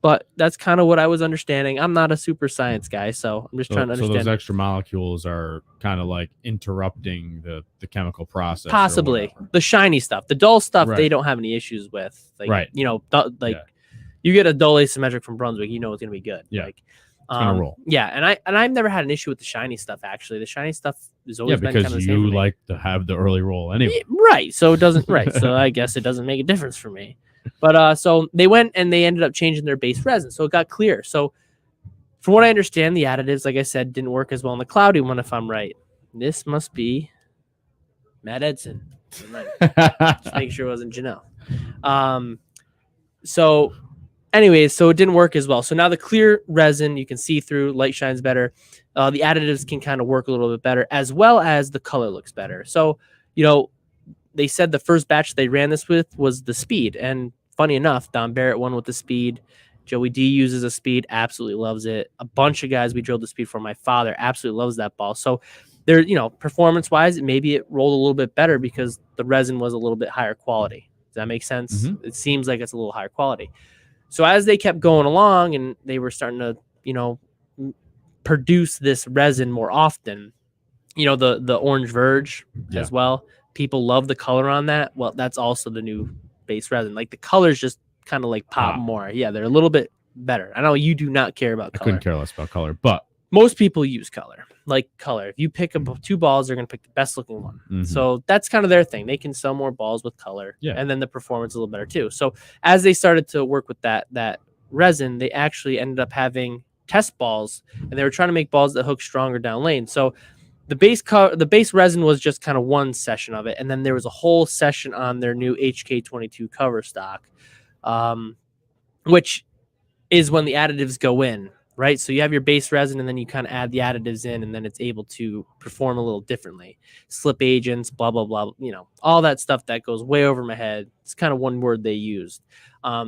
but that's kind of what I was understanding. I'm not a super science guy, so I'm just trying to understand. So those extra molecules are kind of like interrupting the chemical process. Possibly. The shiny stuff. The dull stuff, they don't have any issues with. Like, you get a dull asymmetric from Brunswick, it's going to be good. Yeah. Like, it's going to roll. Yeah, and I've never had an issue with the shiny stuff, actually. The shiny stuff has always been kind of the same. Because you like to have the early roll anyway. Right, so it doesn't, so I guess it doesn't make a difference for me. But so they went and they ended up changing their base resin, so it got clear. So from what I understand, the additives, like I said, didn't work as well in the cloudy one, if I'm right. This must be Matt Edson. Just make sure it wasn't Janelle. So anyways, so it didn't work as well. So now the clear resin, you can see through, light shines better. The additives can kind of work a little bit better, as well as the color looks better. So, they said the first batch they ran this with was the speed. And funny enough, Don Barrett won with the speed. Joey D uses a speed, absolutely loves it. A bunch of guys we drilled the speed for. My father absolutely loves that ball. So there, performance-wise, maybe it rolled a little bit better because the resin was a little bit higher quality. Does that make sense? Mm-hmm. It seems like it's a little higher quality. So as they kept going along and they were starting to, produce this resin more often, the orange verge as well. People love the color on that. Well, that's also the new base resin. Like the colors just kind of like pop more. Yeah, they're a little bit better. I know you do not care about color. I couldn't care less about color, but most people use color. Like color. If you pick up 2 balls, they're going to pick the best looking one. Mm-hmm. So that's kind of their thing. They can sell more balls with color. Yeah. And then the performance is a little better too. So as they started to work with that resin, they actually ended up having test balls, and they were trying to make balls that hook stronger down lane. So the base resin was just kind of one session of it, and then there was a whole session on their new HK22 cover stock, which is when the additives go in, right? So you have your base resin, and then you kind of add the additives in, and then it's able to perform a little differently. Slip agents, blah, blah, blah, all that stuff that goes way over my head. It's kind of one word they used.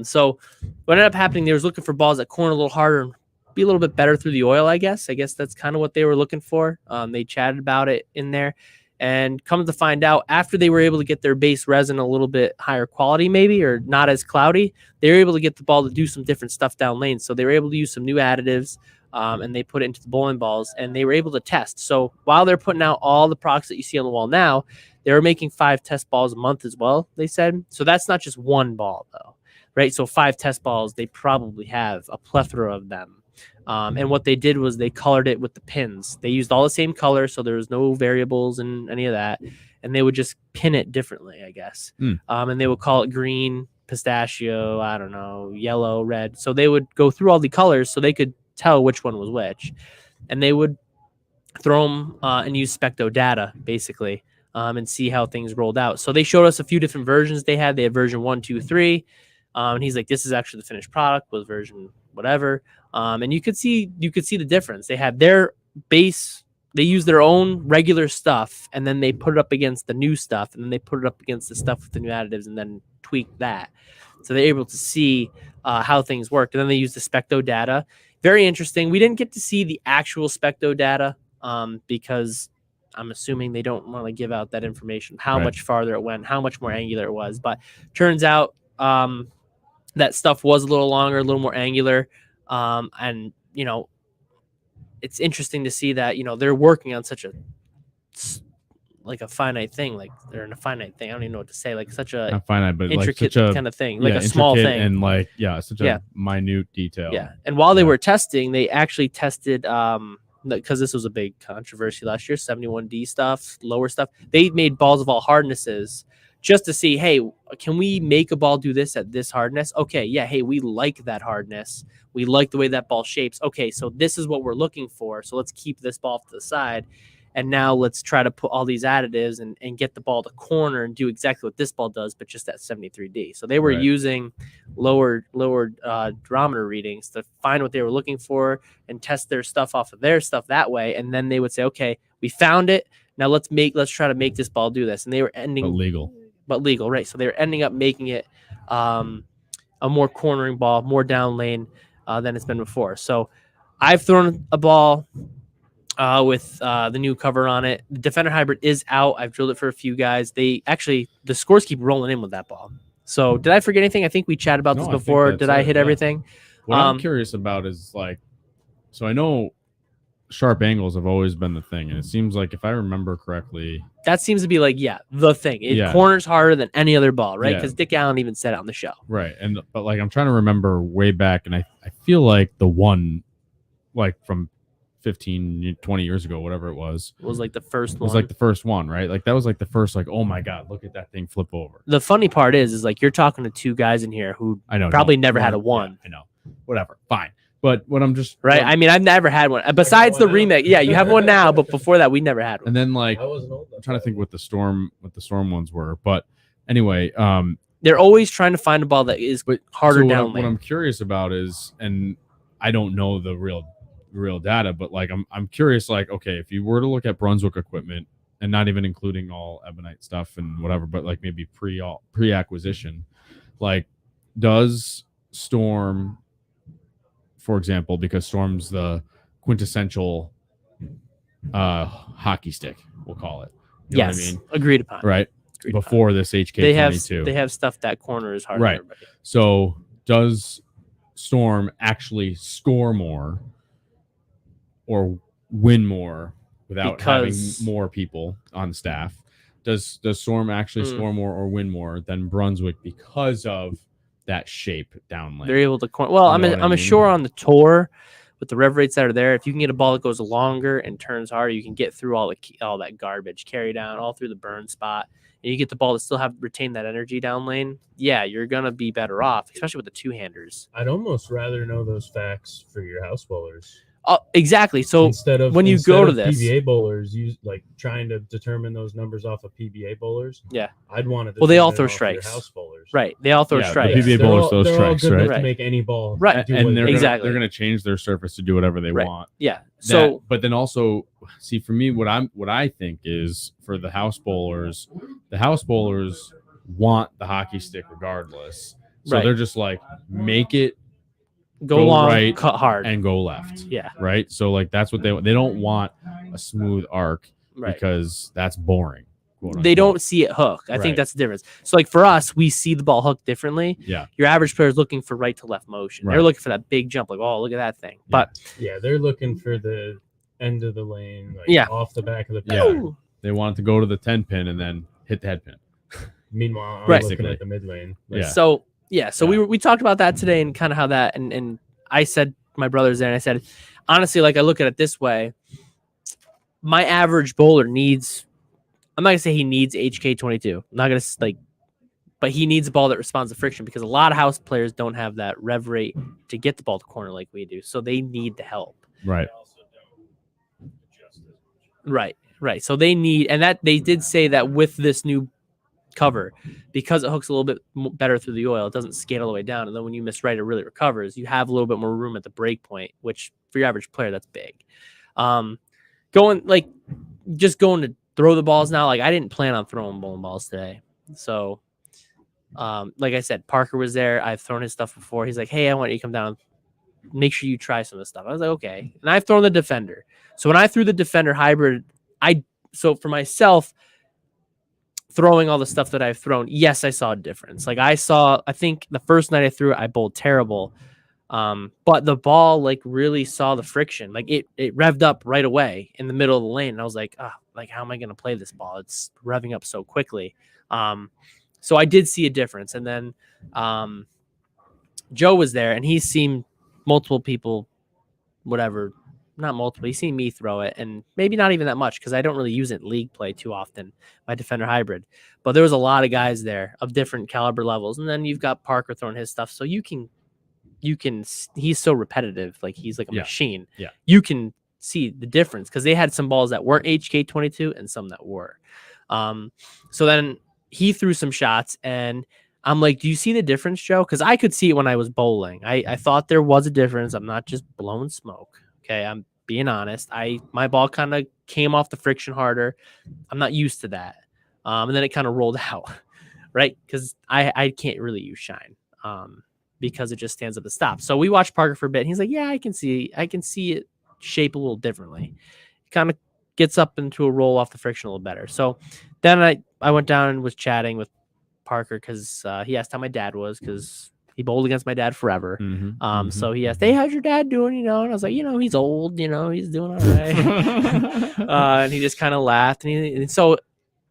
So what ended up happening, they was looking for balls that corner a little harder and be a little bit better through the oil, I guess. I guess that's kind of what they were looking for. They chatted about it in there, and come to find out, after they were able to get their base resin a little bit higher quality, maybe, or not as cloudy, they were able to get the ball to do some different stuff down lane. So they were able to use some new additives, and they put it into the bowling balls, and they were able to test. So while they're putting out all the products that you see on the wall now, they were making 5 test balls a month as well, they said. So that's not just one ball, though, right? So 5 test balls, they probably have a plethora of them. And what they did was they colored it with the pins. They used all the same color, so there was no variables and any of that. And they would just pin it differently, I guess. And they would call it green, pistachio, I don't know, yellow, red. So they would go through all the colors so they could tell which one was which. And they would throw them and use specto data, basically, and see how things rolled out. So they showed us a few different versions they had. They had version 1, 2, 3. And he's like, this is actually the finished product, was version whatever. And you could see the difference. They had their base, they used their own regular stuff, and then they put it up against the new stuff, and then they put it up against the stuff with the new additives, and then tweaked that. So they're able to see how things worked. And then they used the specto data. Very interesting. We didn't get to see the actual specto data because I'm assuming they don't want to give out that information, how much farther it went, how much more angular it was. But turns out that stuff was a little longer, a little more angular. And it's interesting to see that, they're working on such a finite thing. Like they're in a finite thing. I don't even know what to say. Like such a not finite, but intricate like such kind of thing, like a small thing. And such a minute detail. Yeah. And while they were testing, they actually tested, because this was a big controversy last year, 71D stuff, lower stuff. They made balls of all hardnesses just to see, hey, can we make a ball do this at this hardness? Okay, yeah, hey, we like that hardness. We like the way that ball shapes. Okay, so this is what we're looking for. So let's keep this ball to the side. And now let's try to put all these additives and get the ball to corner and do exactly what this ball does, but just at 73D. So they were using lower durometer readings to find what they were looking for and test their stuff off of their stuff that way. And then they would say, okay, we found it. Now let's try to make this ball do this. And they were ending But legal, right? So they were ending up making it a more cornering ball, more down lane than it's been before. So I've thrown a ball with the new cover on it. The Defender Hybrid is out. I've drilled it for a few guys. The scores keep rolling in with that ball. So did I forget anything? I think we chatted about this before. Did I hit everything? What I'm curious about is so I know sharp angles have always been the thing, and it seems like if I remember correctly, that seems to be the thing. It corners harder than any other ball, right? Because Dick Allen even said it on the show, right? But I'm trying to remember way back, and I feel like the one from 15, 20 years ago, whatever it was the first one. Was the first one, right? That was the first, oh my God, look at that thing flip over. The funny part is you're talking to two guys in here who I know probably never had a one. Yeah, I know. Whatever. Fine. But what I'm just right. I mean, I've never had one besides the remake. Yeah, you have one now, but before that, we never had one. And then I'm trying to think what the storm ones were. But anyway, they're always trying to find a ball that is harder down lane. What I'm curious about is, and I don't know the real data, but I'm curious, okay, if you were to look at Brunswick equipment and not even including all Ebonite stuff and whatever, but maybe pre-acquisition, does Storm, for example, because Storm's the quintessential hockey stick, we'll call it. You know what I mean? Agreed upon. Right. Before this HK22. They have stuff that corner is harder. Right. So does Storm actually score more or win more without having more people on staff? Does Storm actually score more or win more than Brunswick because of that shape down lane? They're able to corner. Well, I'm sure on the tour with the rev rates that are there, if you can get a ball that goes longer and turns harder, you can get through all that garbage, carry down all through the burn spot, and you get the ball to still retain that energy down lane. Yeah, you're gonna be better off, especially with the two-handers. I'd almost rather know those facts for your house bowlers. Exactly. So when you go to this PBA bowlers, use trying to determine those numbers off of PBA bowlers. Yeah, I'd want to. Well, they all throw strikes. House bowlers, right? They all throw strikes. The PBA bowlers throw strikes, right? To make any ball, right? And they're going to change their surface to do whatever they want. Yeah. So, but then also, see, for me, what I think is for the house bowlers want the hockey stick regardless. So they're just make it. Go long, right, cut hard, and go left. Yeah. Right. So that's what they don't want a smooth arc because that's boring. They don't see it hook. I think that's the difference. So for us, we see the ball hook differently. Yeah. Your average player is looking for right to left motion. They're looking for that big jump. Oh, look at that thing. But they're looking for the end of the lane. Off the back of the pin. Yeah. They want it to go to the 10 pin and then hit the head pin. Meanwhile, I'm looking at the mid lane. So we talked about that today and kind of how that and I said my brother's there and I said honestly, I look at it this way. My average bowler needs. I'm not gonna say he needs HK22. I'm not gonna but he needs a ball that responds to friction because a lot of house players don't have that rev rate to get the ball to corner like we do. So they need the help. Right. Right. So they need, and that they did say that with this new cover, because it hooks a little bit better through the oil, it doesn't skate all the way down. And then when you miss right, it really recovers. You have a little bit more room at the break point, which for your average player, that's big. Going to throw the balls now. I didn't plan on throwing bowling balls today. So, like I said, Parker was there. I've thrown his stuff before. He's like, hey, I want you to come down. Make sure you try some of this stuff. I was like, okay. And I've thrown the Defender. So when I threw the Defender hybrid, so for myself, throwing all the stuff that I've thrown, yes, I saw a difference. I think the first night I threw it, I bowled terrible. But the ball really saw the friction. It revved up right away in the middle of the lane. And I was like, how am I going to play this ball? It's revving up so quickly. So I did see a difference. And then Joe was there and he's seen multiple people, whatever, not multiple. He's seen me throw it and maybe not even that much because I don't really use it in league play too often, my Defender hybrid. But there was a lot of guys there of different caliber levels. And then you've got Parker throwing his stuff. So you can, he's so repetitive. He's like a machine. Yeah. You can see the difference because they had some balls that weren't HK22 and some that were. So then he threw some shots and I'm like, do you see the difference, Joe? Because I could see it when I was bowling. I thought there was a difference. I'm not just blowing smoke. Okay, I'm being honest. My ball kind of came off the friction harder. I'm not used to that. And then it kind of rolled out, right? Because I can't really use shine. because it just stands up to stop. So we watched Parker for a bit. And he's like, yeah, I can see it shape a little differently. It kind of gets up into a roll off the friction a little better. So then I went down and was chatting with Parker because he asked how my dad was because he bowled against my dad forever. So he asked, hey, how's your dad doing? And I was like, he's old, he's doing all right. And he just kind of laughed. And so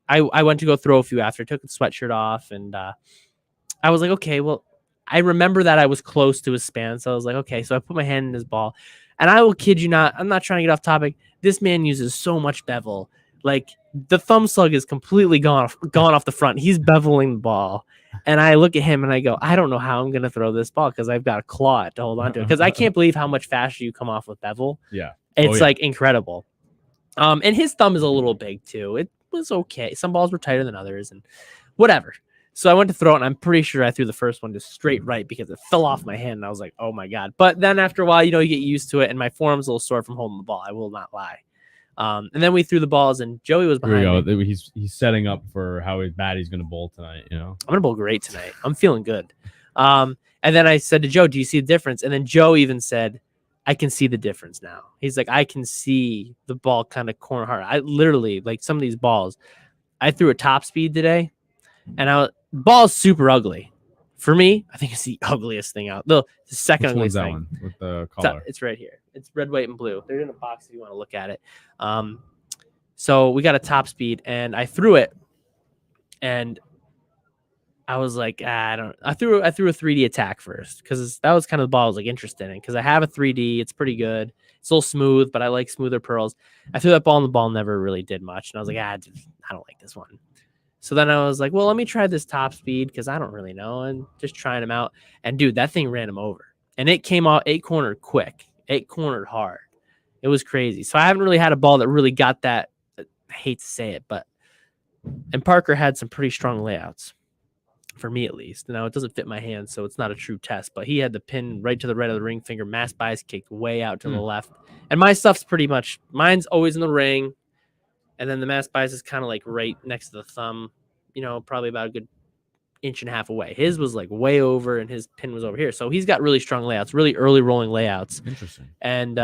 I went to go throw a few after. I took the sweatshirt off and I was like, okay, well, I remember that I was close to his span. So I was like, okay. So I put my hand in his ball. And I will kid you not, I'm not trying to get off topic. This man uses so much bevel. Like the thumb slug is completely gone off the front. He's beveling the ball. And I look at him and I go, I don't know how I'm going to throw this ball because I've got a claw to hold on to it. Because I can't believe how much faster you come off with bevel. Yeah. It's like incredible. And his thumb is a little big too. It was okay. Some balls were tighter than others and whatever. So I went to throw it and I'm pretty sure I threw the first one just straight right because it fell off my hand. And I was like, oh my God. But then after a while, you get used to it. And my forearm's a little sore from holding the ball. I will not lie. And then we threw the balls and Joey was behind me. He's setting up for how bad he's going to bowl tonight. I'm going to bowl great tonight. I'm feeling good. And then I said to Joe, do you see the difference? And then Joe even said, I can see the difference now. He's like, I can see the ball kind of corner hard. I literally, like some of these balls, I threw a top speed today and ball's super ugly. For me, I think it's the ugliest thing out. The second ugliest thing. Which one's that one with the color? It's right here. It's red, white, and blue. They're in a box if you want to look at it. So we got a top speed, and I threw it, and I was like, I threw a 3D attack first because that was kind of the ball I was like interested in because I have a 3D. It's pretty good. It's a little smooth, but I like smoother pearls. I threw that ball, and the ball never really did much, and I was like, I don't like this one. So then I was like, well, let me try this top speed because I don't really know, and just trying them out. And dude, that thing ran him over, and it came out 8-cornered quick, 8-cornered hard. It was crazy. So I haven't really had a ball that really got that. I hate to say it, and Parker had some pretty strong layouts, for me at least. Now it doesn't fit my hand, so it's not a true test. But he had the pin right to the right of the ring finger, mass bias kicked way out to the left, and my stuff's mine's always in the ring. And then the mass bias is kind of like right next to the thumb, probably about a good 1.5 inches away. His was like way over and his pin was over here. So he's got really strong layouts, really early rolling layouts. Interesting. And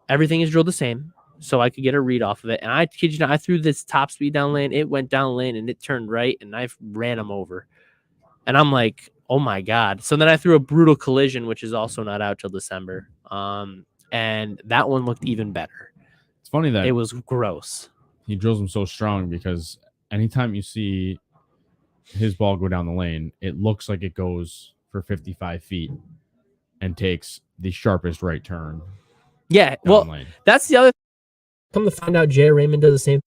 everything is drilled the same. So I could get a read off of it. And I kid you not, I threw this top speed down lane. It went down lane and it turned right and I ran him over. And I'm like, oh my God. So then I threw a brutal collision, which is also not out till December. And that one looked even better. It's funny that it was gross. He drills them so strong because anytime you see his ball go down the lane, it looks like it goes for 55 feet and takes the sharpest right turn. Yeah, well, that's the other. Come to find out, Jay Raymond does the same.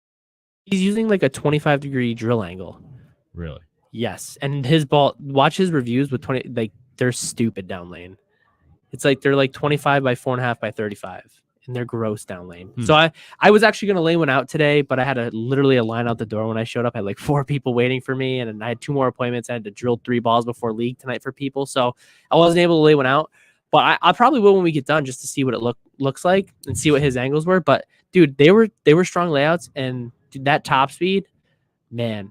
He's using like a 25-degree drill angle. Really? Yes, and his ball. Watch his reviews with 20. Like they're stupid down lane. It's like they're like 25 by 4.5 by 35. And they're gross down lane. So I was actually going to lay one out today, but I had literally a line out the door when I showed up. I had like 4 people waiting for me, and I had 2 more appointments. I had to drill 3 balls before league tonight for people. So I wasn't able to lay one out, but I probably will when we get done just to see what it looks like and see what his angles were. But dude, they were strong layouts, and dude, that top speed, man,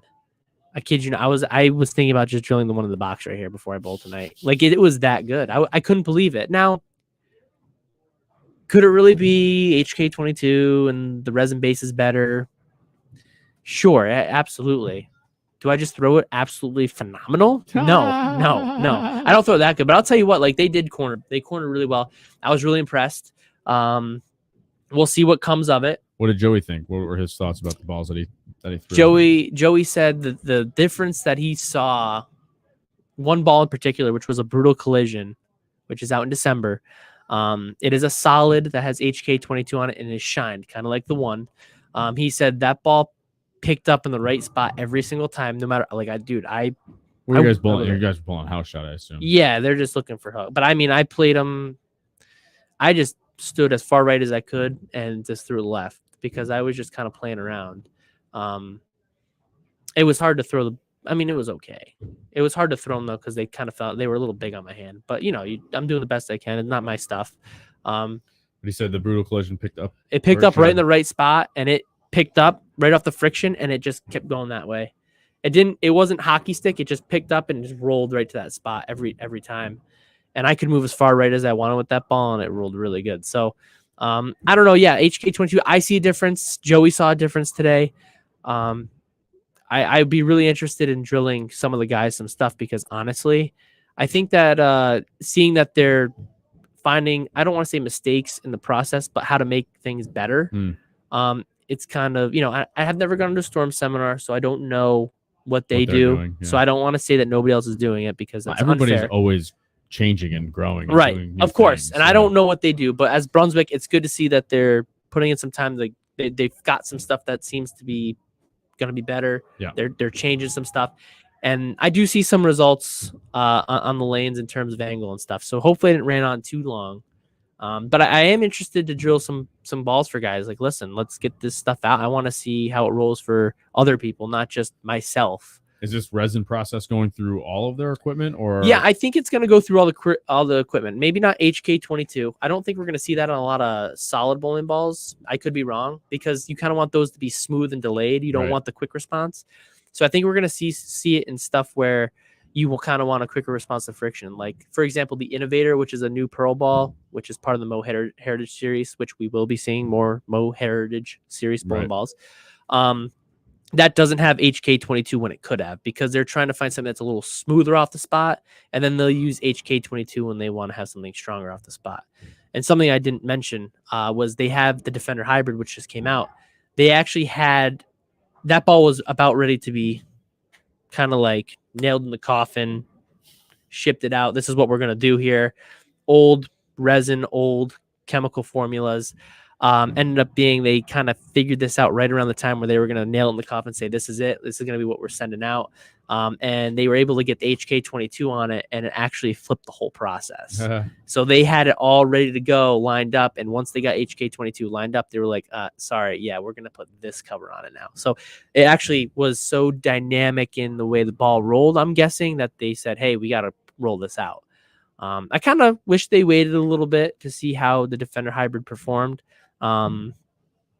I kid you not. I was thinking about just drilling the one in the box right here before I bowl tonight. Like it was that good. I couldn't believe it. Now, could it really be HK22 and the resin base is better? Sure, absolutely. Do I just throw it absolutely phenomenal? No. I don't throw it that good, but I'll tell you what, like they cornered really well. I was really impressed. We'll see what comes of it. What did Joey think? What were his thoughts about the balls that he threw? Joey said that the difference that he saw, one ball in particular, which was a brutal collision, which is out in December. It is a solid that has HK22 on it and is shined, kind of like the one. He said that ball picked up in the right spot every single time, no matter like Were you guys bowling? You guys were pulling house shot, I assume. Yeah, they're just looking for hook. But I mean, I played them. I just stood as far right as I could and just threw left because I was just kind of playing around. It was hard to throw the. I mean, it was okay. It was hard to throw them though because they kind of felt they were a little big on my hand. But I'm doing the best I can. It's not my stuff. But he said the brutal collision picked up. It picked up right in the right spot, and it picked up right off the friction, and it just kept going that way. It wasn't hockey stick. It just picked up and just rolled right to that spot every time. And I could move as far right as I wanted with that ball, and it rolled really good. So I don't know. Yeah, HK22, I see a difference. Joey saw a difference today. I'd be really interested in drilling some of the guys some stuff because honestly, I think that seeing that they're finding, I don't want to say mistakes in the process, but how to make things better. It's kind of, I have never gone to a storm seminar, so I don't know what they do. Doing, yeah. So I don't want to say that nobody else is doing it because that's everybody's unfair. Always changing and growing. And right. doing new Of course. things, And I don't know what they do, but as Brunswick, it's good to see that they're putting in some time. Like they've got some stuff that seems to be going to be better. Yeah. They're changing some stuff. And I do see some results on the lanes in terms of angle and stuff. So hopefully it didn't ran on too long. But I am interested to drill some balls for guys. Like, listen, let's get this stuff out. I want to see how it rolls for other people, not just myself. Is this resin process going through all of their equipment, or? Yeah, I think it's going to go through all the equipment. Maybe not HK22. I don't think we're going to see that on a lot of solid bowling balls. I could be wrong because you kind of want those to be smooth and delayed. You don't want the quick response. So I think we're going to see it in stuff where you will kind of want a quicker response to friction. Like, for example, the Innovator, which is a new Pearl ball, which is part of the Mo Heritage series, which we will be seeing more Mo Heritage series bowling balls. That doesn't have HK22 when it could have, because they're trying to find something that's a little smoother off the spot, and then they'll use HK22 when they want to have something stronger off the spot. And something I didn't mention was they have the Defender Hybrid, which just came out. They actually had that ball was about ready to be kind of like nailed in the coffin, shipped it out. This is what we're going to do here. Old resin, old chemical formulas. Ended up being they kind of figured this out right around the time where they were going to nail it in the coffin and say, this is it. This is going to be what we're sending out. And they were able to get the HK22 on it, and it actually flipped the whole process. So they had it all ready to go, lined up. And once they got HK22 lined up, they were like, sorry, yeah, we're going to put this cover on it now. So it actually was so dynamic in the way the ball rolled, I'm guessing, that they said, hey, we got to roll this out. I kind of wish they waited a little bit to see how the Defender Hybrid performed.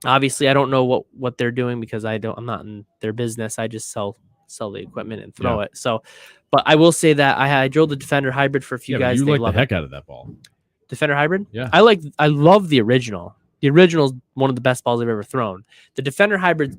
Obviously I don't know what they're doing because I'm not in their business. I just sell the equipment and throw it. So, but I will say that I drilled the Defender Hybrid for a few guys. You like the heck out of that ball. Defender Hybrid? Yeah. I love the original. The original is one of the best balls I've ever thrown. The Defender Hybrid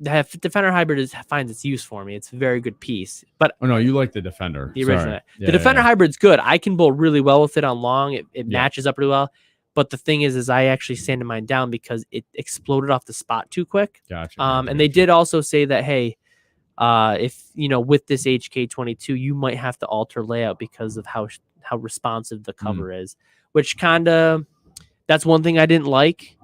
finds its use for me. It's a very good piece. But no, you like the Defender. The original. Yeah, the Defender Hybrid's good. I can bowl really well with it on long. It matches up really well. But the thing is I actually sanded mine down because it exploded off the spot too quick. Gotcha. And they did also say that, hey, if with this HK22, you might have to alter layout because of how responsive the cover is, which that's one thing I didn't like,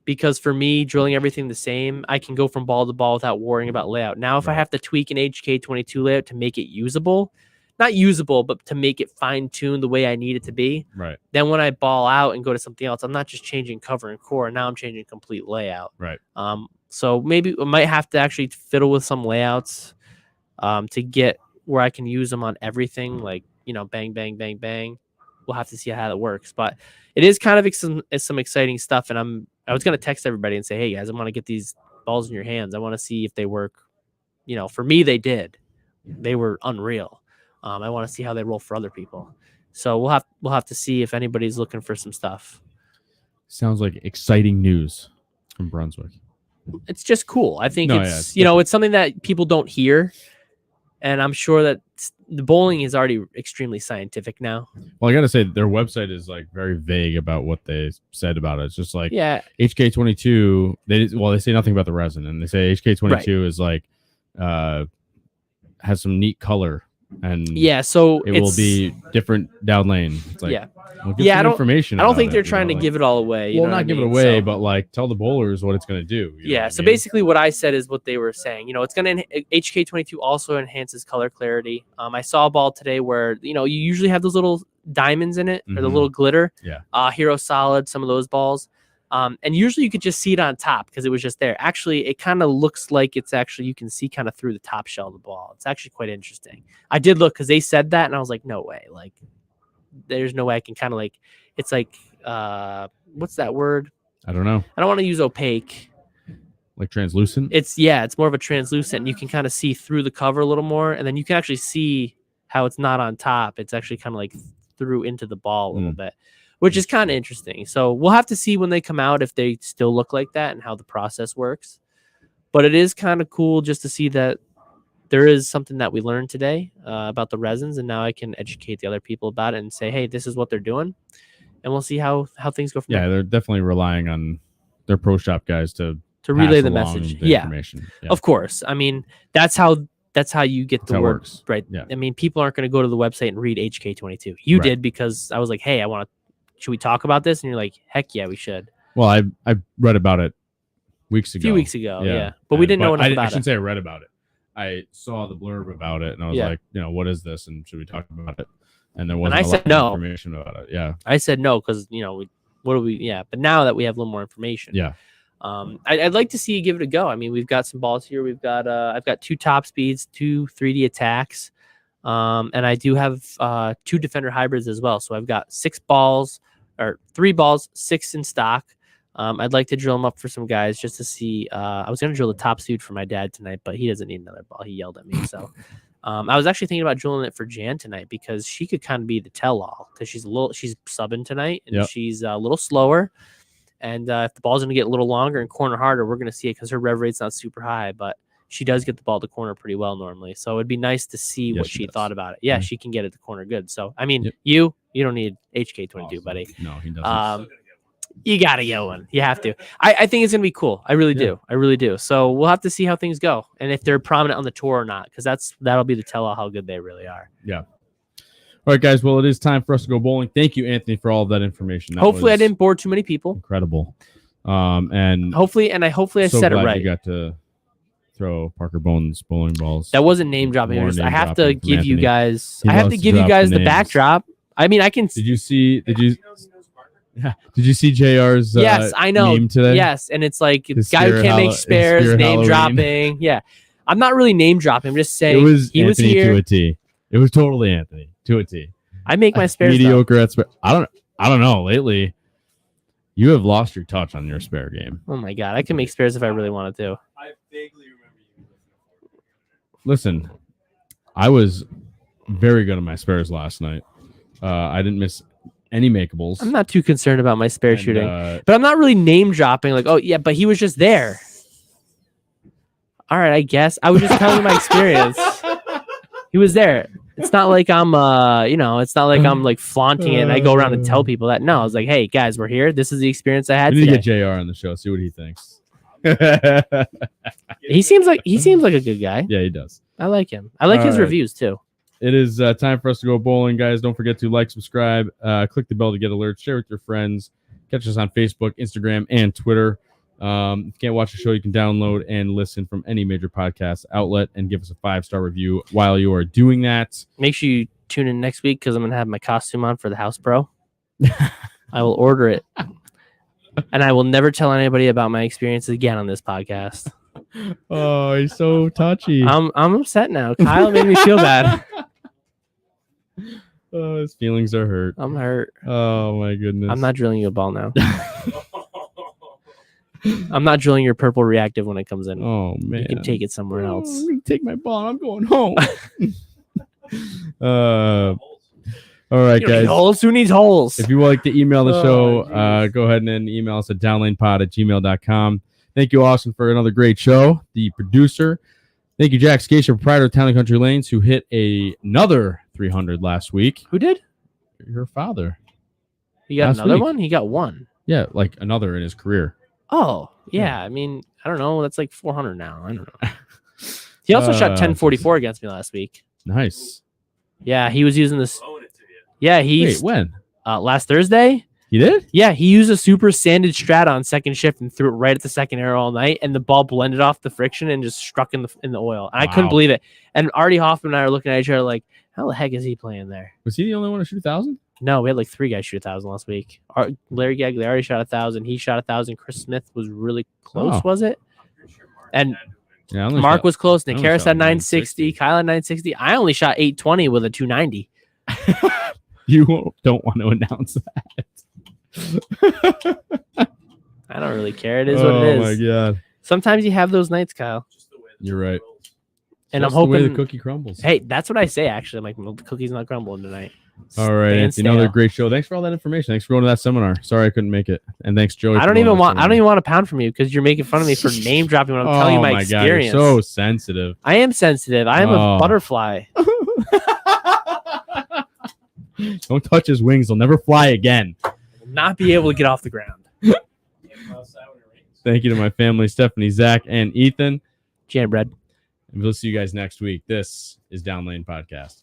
because for me, drilling everything the same, I can go from ball to ball without worrying about layout. Now, if I have to tweak an HK22 layout to make it usable, not usable, but to make it fine-tuned the way I need it to be. Right. Then when I ball out and go to something else, I'm not just changing cover and core. Now I'm changing complete layout. Right. So maybe I might have to actually fiddle with some layouts to get where I can use them on everything. Like, bang, bang, bang, bang. We'll have to see how that works. But it is kind of some exciting stuff. And I was going to text everybody and say, hey, guys, I want to get these balls in your hands. I want to see if they work. For me, they did. They were unreal. I want to see how they roll for other people. So we'll have to see if anybody's looking for some stuff. Sounds like exciting news from Brunswick. It's just cool. I think it's something that people don't hear, and I'm sure that the bowling is already extremely scientific now. Well, I gotta say their website is like very vague about what they said about it. It's just like HK22. They say nothing about the resin, and they say HK22 is like has some neat color. And so it will be different down lane. It's like, I don't think they're trying to give it all away. Not give it away, but like tell the bowlers what it's going to do. So basically what I said is what they were saying. It's going to HK22 also enhances color clarity. I saw a ball today where you usually have those little diamonds in it, or the little glitter. Hero Solid, some of those balls. And usually you could just see it on top because it was just there. Actually, it kind of looks like you can see kind of through the top shell of the ball. It's actually quite interesting. I did look because they said that, and I was like, no way. Like, there's no way I can kind of like, it's like, what's that word? I don't know. I don't want to use opaque. Like translucent? It's more of a translucent. And you can kind of see through the cover a little more, and then you can actually see how it's not on top. It's actually kind of like through into the ball a little bit, which is kind of interesting. So we'll have to see when they come out if they still look like that and how the process works. But it is kind of cool just to see that there is something that we learned today about the resins, and now I can educate the other people about it and say, hey, this is what they're doing, and we'll see how things go from there. Yeah, they're definitely relying on their pro shop guys to relay the along message. the information. Yeah, of course. I mean, that's how you get the how it word works. right. Yeah. I mean, people aren't going to go to the website and read HK22. You Right. did, because I was like, hey, should we talk about this? And you're like, heck yeah, we should. Well, I read about it weeks ago. A few weeks ago, yeah. But we didn't know enough about I it. shouldn't say I read about it. I saw the blurb about it, and I was Yeah. like, what is this? And should we talk about it? And there wasn't I a lot said of no. information about it. Yeah. I said no because but now that we have a little more information, Yeah. I'd like to see you give it a go. I mean, we've got some balls here. We've got I've got 2 top speeds, 2 3D attacks, and I do have 2 defender hybrids as well. So I've got 3 balls, 6 in stock. I'd like to drill them up for some guys just to see. I was going to drill the top speed for my dad tonight, but he doesn't need another ball. He yelled at me. So I was actually thinking about drilling it for Jan tonight because she could kind of be the tell-all because she's subbing tonight and she's a little slower. And if the ball's going to get a little longer and corner harder, we're going to see it because her rev rate's not super high, but she does get the ball to corner pretty well normally. So it'd be nice to see what she thought about it. Yeah, she can get it to corner good. So, I mean, you don't need HK22, buddy. No, he doesn't. You got to get one. You have to. I think it's going to be cool. I really do. I really do. So we'll have to see how things go and if they're prominent on the tour or not, because that'll be the tell-all how good they really are. Yeah. All right, guys. Well, it is time for us to go bowling. Thank you, Anthony, for all of that information. Hopefully, I didn't bore too many people. Incredible. And hopefully I said it right. You got to throw Parker Bones bowling balls. That wasn't name dropping. I have to give you guys. I have to give you guys the backdrop. I mean, I can. Did you see JR's yes, I know. meme today? Yes, and it's like guy who can't make spares, name dropping. Yeah, I'm not really name dropping. I'm just saying he was here. To a T. It was totally Anthony to a T. I make my spares mediocre at spare. I don't know. Lately, you have lost your touch on your spare game. Oh my god, I can make spares if I really wanted to. I vaguely remember you. Listen, I was very good at my spares last night. I didn't miss any makeables. I'm not too concerned about my spare shooting, but I'm not really name dropping. Like, oh yeah, but he was just there. All right, I guess I was just telling you my experience. He was there. It's not like I'm, it's not like I'm like flaunting it and I go around and tell people that. No, I was like, hey guys, we're here. This is the experience I had. We need to get JR on the show. See what he thinks. He seems like a good guy. Yeah, he does. I like him. I like his reviews too. It is time for us to go bowling, guys. Don't forget to like, subscribe, click the bell to get alerts, share with your friends. Catch us on Facebook, Instagram, and Twitter. If you can't watch the show, you can download and listen from any major podcast outlet and give us a 5-star review while you are doing that. Make sure you tune in next week because I'm going to have my costume on for the House Pro. I will order it. And I will never tell anybody about my experiences again on this podcast. Oh, he's so touchy. I'm upset now. Kyle made me feel bad. Oh, his feelings are hurt. I'm hurt. Oh, my goodness. I'm not drilling you a ball now. I'm not drilling your purple reactive when it comes in. Oh, man. You can take it somewhere else. Take my ball. I'm going home. All right, guys. Holes? Who needs holes? If you would like to email the show, go ahead and email us at downlanepod@gmail.com. Thank you, Austin, for another great show. The producer. Thank you, Jack Scaccia, proprietor of Town and Country Lanes, who hit another 300 last week. Who did? Your father. He got another one? He got one. Yeah, like another in his career. Oh, yeah. I mean, I don't know. That's like 400 now. I don't know. He also shot 1044 against me last week. Nice. Yeah, he was using this. Yeah, Wait, when? Last Thursday. He did? Yeah, he used a super sanded strat on second shift and threw it right at the second arrow all night, and the ball blended off the friction and just struck in the oil. And I couldn't believe it. And Artie Hoffman and I are looking at each other like, how the heck is he playing there? Was he the only one to shoot 1,000? No, we had like 3 guys shoot 1,000 last week. Larry Gagliardi shot 1,000. He shot 1,000. Chris Smith was really close, was it? And Mark was close. Nick Harris had 960. Kyle had 960. I only shot 820 with a 290. You don't want to announce that. I don't really care. It is what it is. Oh, my God. Sometimes you have those nights, Kyle. You're right. And Just I'm the way hoping the cookie crumbles. Hey, that's what I say. Actually, I'm like, well, the cookie's not crumbling tonight. All right, Staying Anthony, another stale. great show. Thanks for all that information. Thanks for going to that seminar. Sorry I couldn't make it. And thanks, Joey. I don't even want a pound from you because you're making fun of me for name dropping when I'm telling you my experience. God, you're so sensitive. I am sensitive. I am a butterfly. Don't touch his wings. They'll never fly again. I will not be able to get off the ground. Thank you to my family, Stephanie, Zach, and Ethan. Jam bread. And we'll see you guys next week. This is Down Lane Podcast.